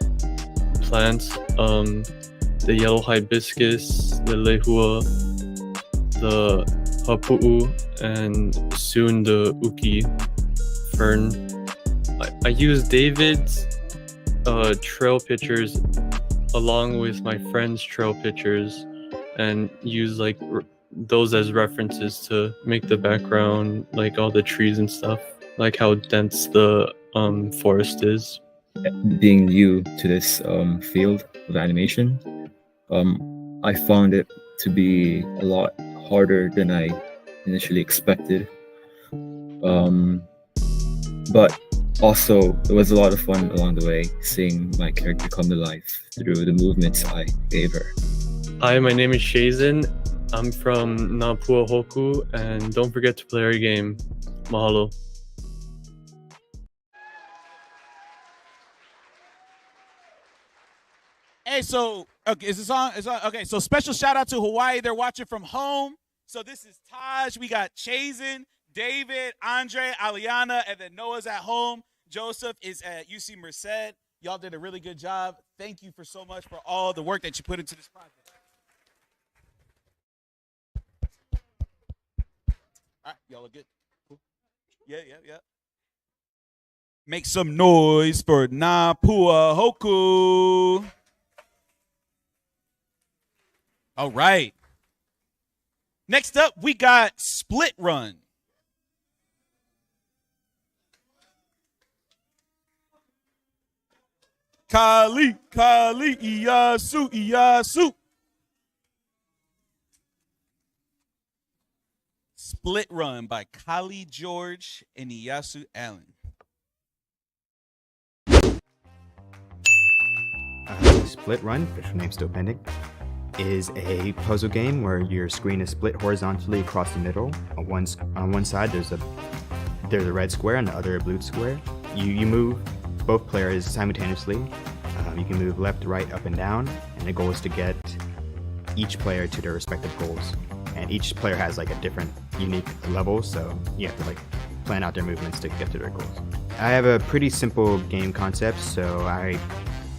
plants, the yellow hibiscus, the lehua, the hapu'u, and soon the uki fern. I used David's trail pictures along with my friend's trail pictures and used like those as references to make the background, like all the trees and stuff, like how dense the forest is. Being new to this field of animation, I found it to be a lot harder than I initially expected. But also, it was a lot of fun along the way, seeing my character come to life through the movements I gave her. Hi, my name is Shazen. I'm from Napua Hoku, and don't forget to play our game. Mahalo. Hey, so okay, is this on? Okay, so special shout out to Hawaii. They're watching from home. So this is Taj. We got Chazen, David, Andre, Aliana, and then Noah's at home. Joseph is at UC Merced. Y'all did a really good job. Thank you for so much for all the work that you put into this project. All right, y'all look good. Cool. Yeah. Make some noise for Napua Hoku. All right. Next up, we got Split Run. Kali, Iyasu. Split Run by Kali George and Iyasu Allen. Split Run, official name still pending, is a puzzle game where your screen is split horizontally across the middle. On one side, there's a red square, and the other a blue square. You move both players simultaneously. You can move left, right, up, and down, and the goal is to get each player to their respective goals. And each player has like a different, unique level, so you have to like plan out their movements to get to their goals. I have a pretty simple game concept, so I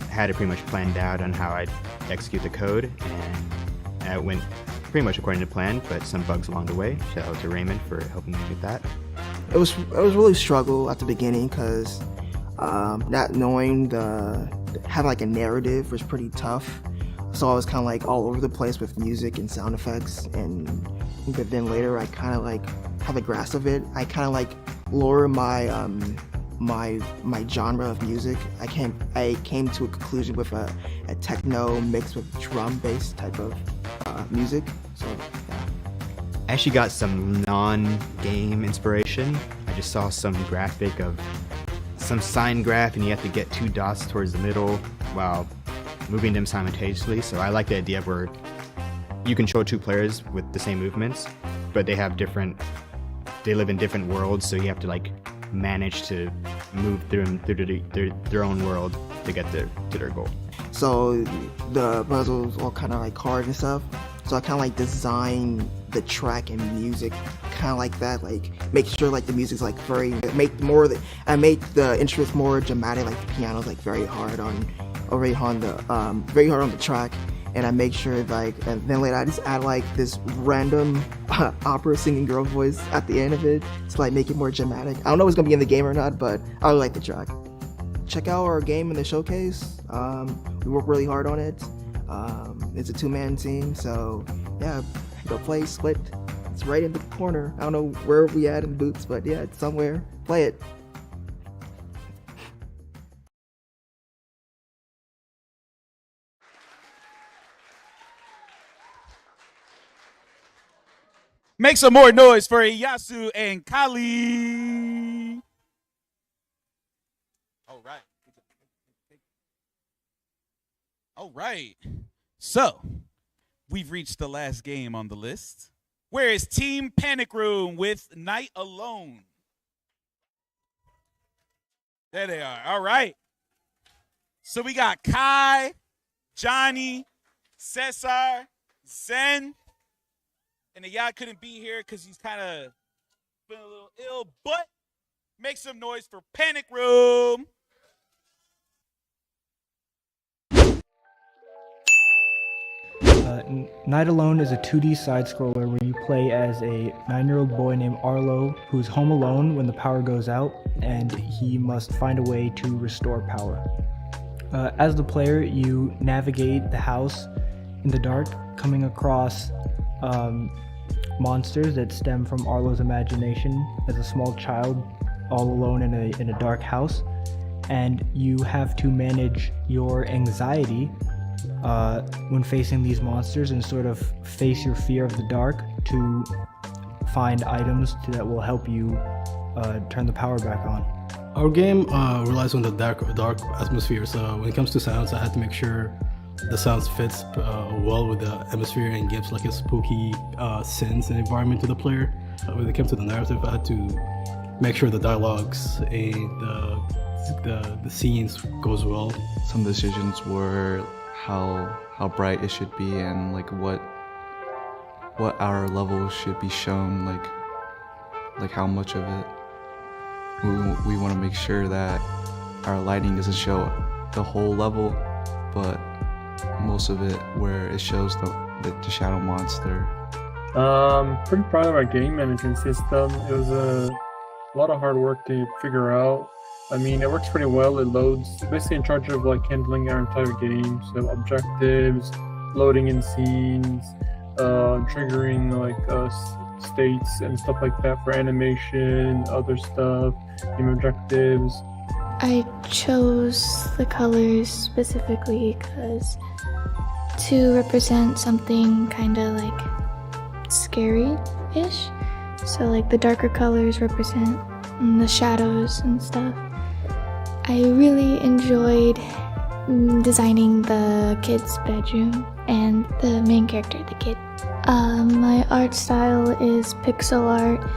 had it pretty much planned out on how I'd execute the code, and it went pretty much according to plan, but some bugs along the way. Shout out to Raymond for helping me with that. It was really a struggle at the beginning because not knowing having like a narrative was pretty tough. So I was kind of like all over the place with music and sound effects, but then later I kind of like have a grasp of it. I kind of like lower my genre of music. I came to a conclusion with a techno mixed with drum-based type of music. So yeah. I actually got some non-game inspiration. I just saw some graphic of some sign graph, and you have to get two dots towards the middle while moving them simultaneously. So I like the idea where you control two players with the same movements, but they live in different worlds, so you have to like manage to move through their own world to get to their goal. So the puzzles all kind of like hard and stuff. So I kind of like design the track and music kind of like that, like make sure like the music's like I make the instruments more dramatic, like the piano's like very hard on the track, and I make sure like, and then later I just add like this random opera singing girl voice at the end of it to like make it more dramatic. I don't know if it's gonna be in the game or not, but I really like the track. Check out our game in the showcase. We work really hard on it. It's a 2-man team, so yeah, go play Split. It's right in the corner. I don't know where we at in Boots, but yeah, it's somewhere. Play it. Make some more noise for Iyasu and Kali. All right. So, we've reached the last game on the list. Where is Team Panic Room with Night Alone? There they are. All right. So we got Kai, Johnny, Cesar, Zen, and the y'all couldn't be here because he's kind of feeling a little ill, but make some noise for Panic Room. Night Alone is a 2D side-scroller where you play as a 9-year-old boy named Arlo who's home alone when the power goes out, and he must find a way to restore power. As the player, you navigate the house in the dark, coming across monsters that stem from Arlo's imagination as a small child, all alone in a dark house, and you have to manage your anxiety when facing these monsters and sort of face your fear of the dark to find items that will help you turn the power back on. Our game relies on the dark atmosphere, so when it comes to sounds, I had to make sure the sounds fits well with the atmosphere and gives like a spooky sense and environment to the player. When it comes to the narrative, I had to make sure the dialogues and the scenes goes well. Some decisions were how bright it should be and like what our level should be shown, like how much of it. We want to make sure that our lighting doesn't show the whole level, but most of it where it shows the shadow monster. Pretty proud of our game management system. It was a lot of hard work to figure out. I mean, it works pretty well. It loads, basically in charge of like handling our entire game. So objectives, loading in scenes, triggering like states and stuff like that for animation, other stuff, game objectives. I chose the colors specifically because to represent something kind of like scary-ish. So like the darker colors represent the shadows and stuff. I really enjoyed designing the kid's bedroom and the main character, the kid. My art style is pixel art,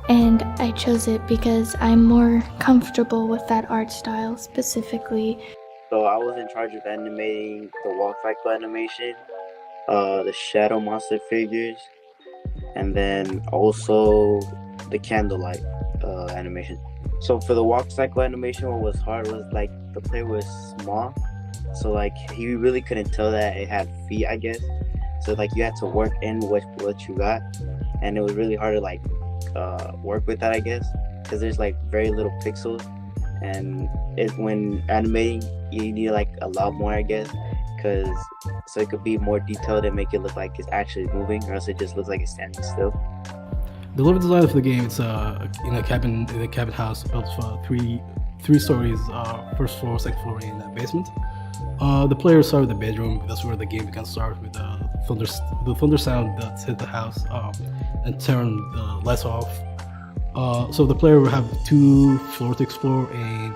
and I chose it because I'm more comfortable with that art style specifically. So I was in charge of animating the walk cycle animation, the shadow monster figures, and then also the candlelight animation. So for the walk cycle animation, what was hard was like the player was small, so like he really couldn't tell that it had feet, I guess. So like you had to work in what you got, and it was really hard to like work with that, I guess, because there's like very little pixels, and when animating you need like a lot more, I guess, because so it could be more detailed and make it look like it's actually moving, or else it just looks like it's standing still. The level design for the game, it's in a cabin house built for three stories, first floor, second floor, and a basement. The players start with the bedroom. That's where the game can start with the thunder sound that hit the house and turn the lights off. So the player will have 2 floors to explore, and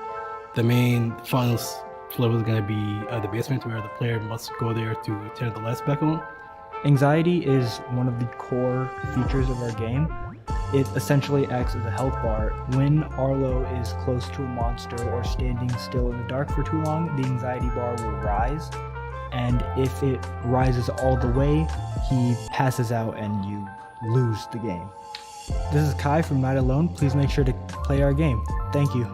the main final floor is going to be the basement, where the player must go there to turn the lights back on. Anxiety is one of the core features of our game. It essentially acts as a health bar. When Arlo is close to a monster or standing still in the dark for too long, the anxiety bar will rise, and if it rises all the way, he passes out and you lose the game. This is Kai from Night Alone. Please make sure to play our game. Thank you.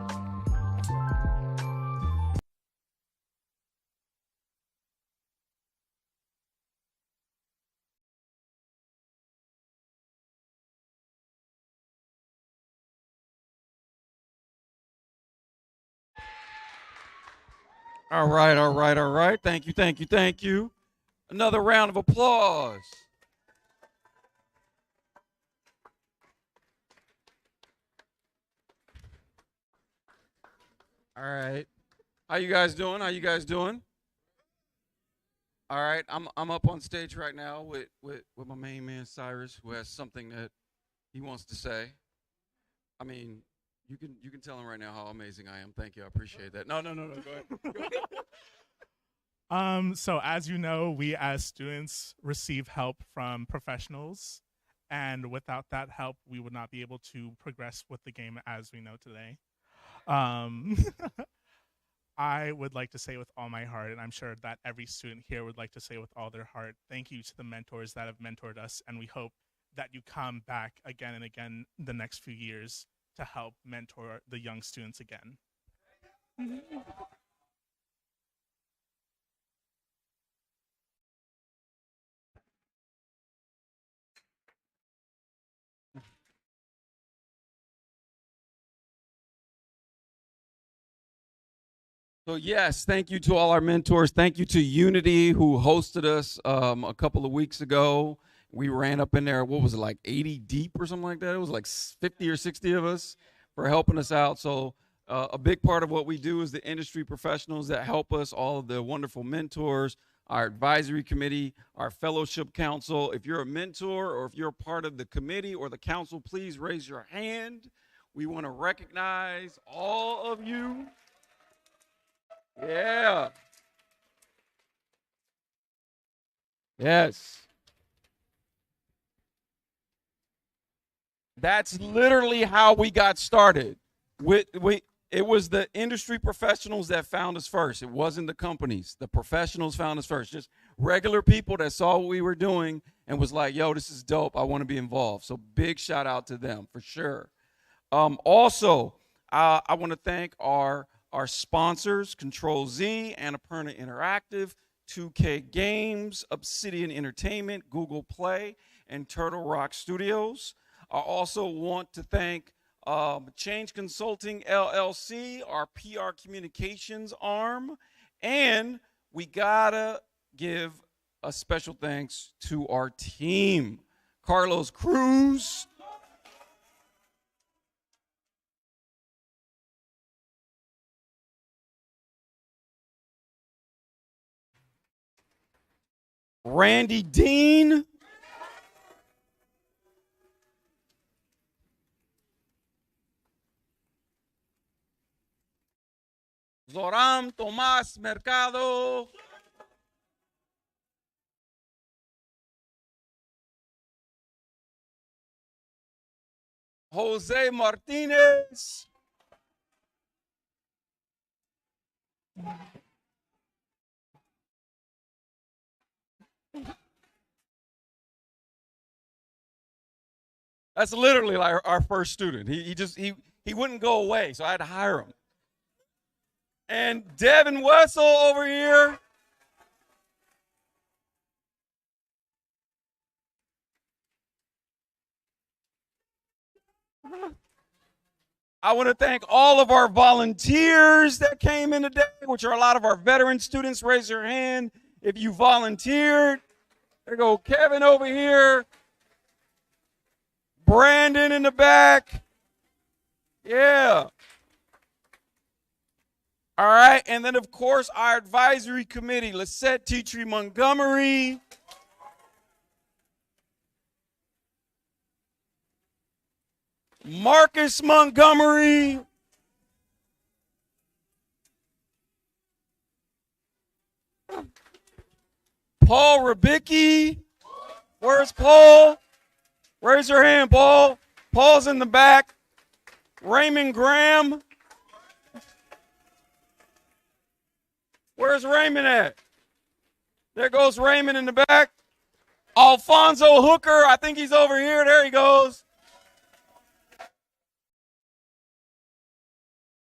All right. Thank you. Another round of applause. All right. How you guys doing? All right. I'm up on stage right now with my main man Cyrus, who has something that he wants to say. I mean, you can tell him right now how amazing I am. Thank you. I appreciate that. No. Go ahead. So as you know, we as students receive help from professionals, and without that help, we would not be able to progress with the game as we know today. Um, I would like to say with all my heart, and I'm sure that every student here would like to say with all their heart, thank you to the mentors that have mentored us, and we hope that you come back again and again the next few years to help mentor the young students again. So yes, thank you to all our mentors. Thank you to Unity, who hosted us a couple of weeks ago. We ran up in there, what was it, like 80 deep or something like that? It was like 50 or 60 of us for helping us out. So a big part of what we do is the industry professionals that help us, all of the wonderful mentors, our advisory committee, our fellowship council. If you're a mentor or if you're a part of the committee or the council, please raise your hand. We want to recognize all of you. Yeah. Yes. That's literally how we got started. It was the industry professionals that found us first. It wasn't the companies. The professionals found us first. Just regular people that saw what we were doing and was like, yo, this is dope. I want to be involved. So big shout out to them for sure. Also, I want to thank our sponsors, Control Z, Annapurna Interactive, 2K Games, Obsidian Entertainment, Google Play, and Turtle Rock Studios. I also want to thank Change Consulting LLC, our PR communications arm, and we gotta give a special thanks to our team, Carlos Cruz, Randy Dean, Zoram Tomas Mercado, Jose Martinez, that's literally like our first student. He wouldn't go away, so I had to hire him. And Devin Wessel over here. I want to thank all of our volunteers that came in today, which are a lot of our veteran students. Raise your hand if you volunteered. There go Kevin over here. Brandon in the back. Yeah. All right. And then, of course, our advisory committee, Lisette Teatree Montgomery. Marcus Montgomery. Paul Rabicki. Where's Paul? Raise your hand, Paul. Paul's in the back. Raymond Graham. Where's Raymond at? There goes Raymond in the back. Alfonso Hooker, I think he's over here. There he goes.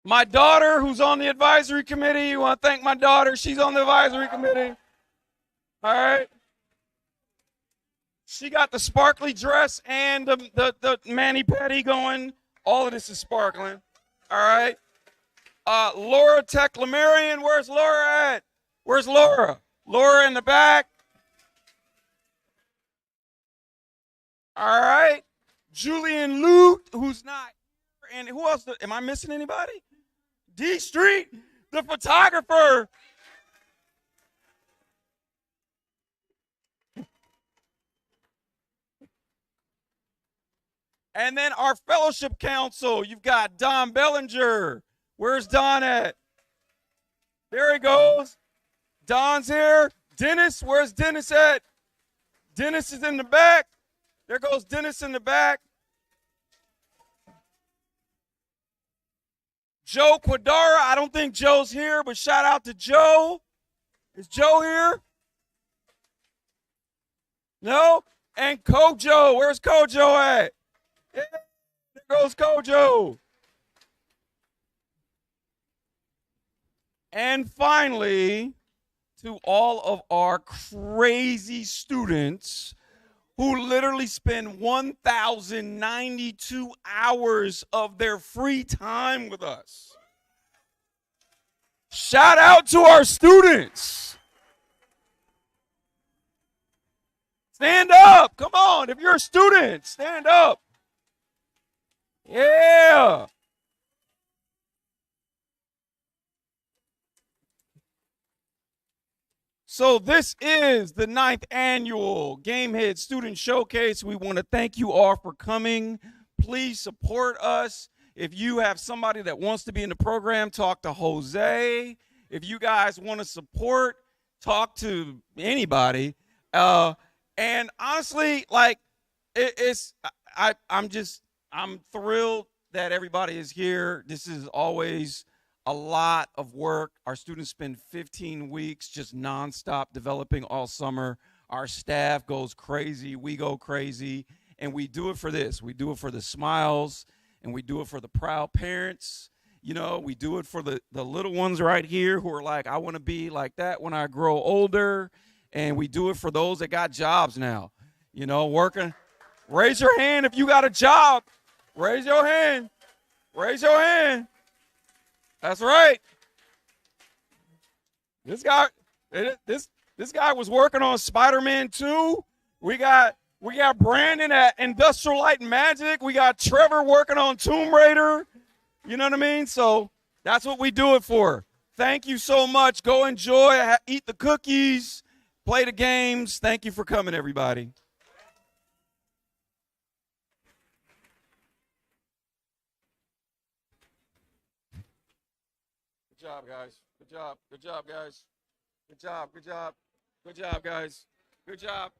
My daughter, who's on the advisory committee. You want to thank my daughter. She's on the advisory committee. All right. She got the sparkly dress and the mani-pedi going. All of this is sparkling. All right. Laura Teclamarian, where's Laura at? Where's Laura? Laura in the back. All right. Julian Lute, who's not here. And who else? Am I missing anybody? D Street, the photographer. And then our fellowship council, you've got Don Bellinger. Where's Don at? There he goes. Don's here. Dennis, where's Dennis at? Dennis is in the back. There goes Dennis in the back. Joe Quadara. I don't think Joe's here, but shout out to Joe. Is Joe here? No? And Kojo. Where's Kojo at? Yeah, there goes Kojo. And finally, to all of our crazy students who literally spend 1,092 hours of their free time with us. Shout out to our students. Stand up. Come on. If you're a student, stand up. Yeah. So this is the 9th annual Gameheads Student Showcase. We want to thank you all for coming. Please support us. If you have somebody that wants to be in the program, talk to Jose. If you guys want to support, talk to anybody. And honestly, like I'm thrilled that everybody is here. This is always a lot of work. Our students spend 15 weeks just nonstop developing all summer. Our staff goes crazy. We go crazy. And we do it for this. We do it for the smiles, and we do it for the proud parents. You know, we do it for the little ones right here who are like, I want to be like that when I grow older. And we do it for those that got jobs now. You know, working. Raise your hand if you got a job. Raise your hand. Raise your hand. That's right. This guy was working on Spider-Man 2. We got Brandon at Industrial Light and Magic. We got Trevor working on Tomb Raider. You know what I mean? So that's what we do it for. Thank you so much. Go enjoy, eat the cookies, play the games. Thank you for coming, everybody. Good job, guys. Good job. Good job, guys. Good job. Good job. Good job, guys. Good job.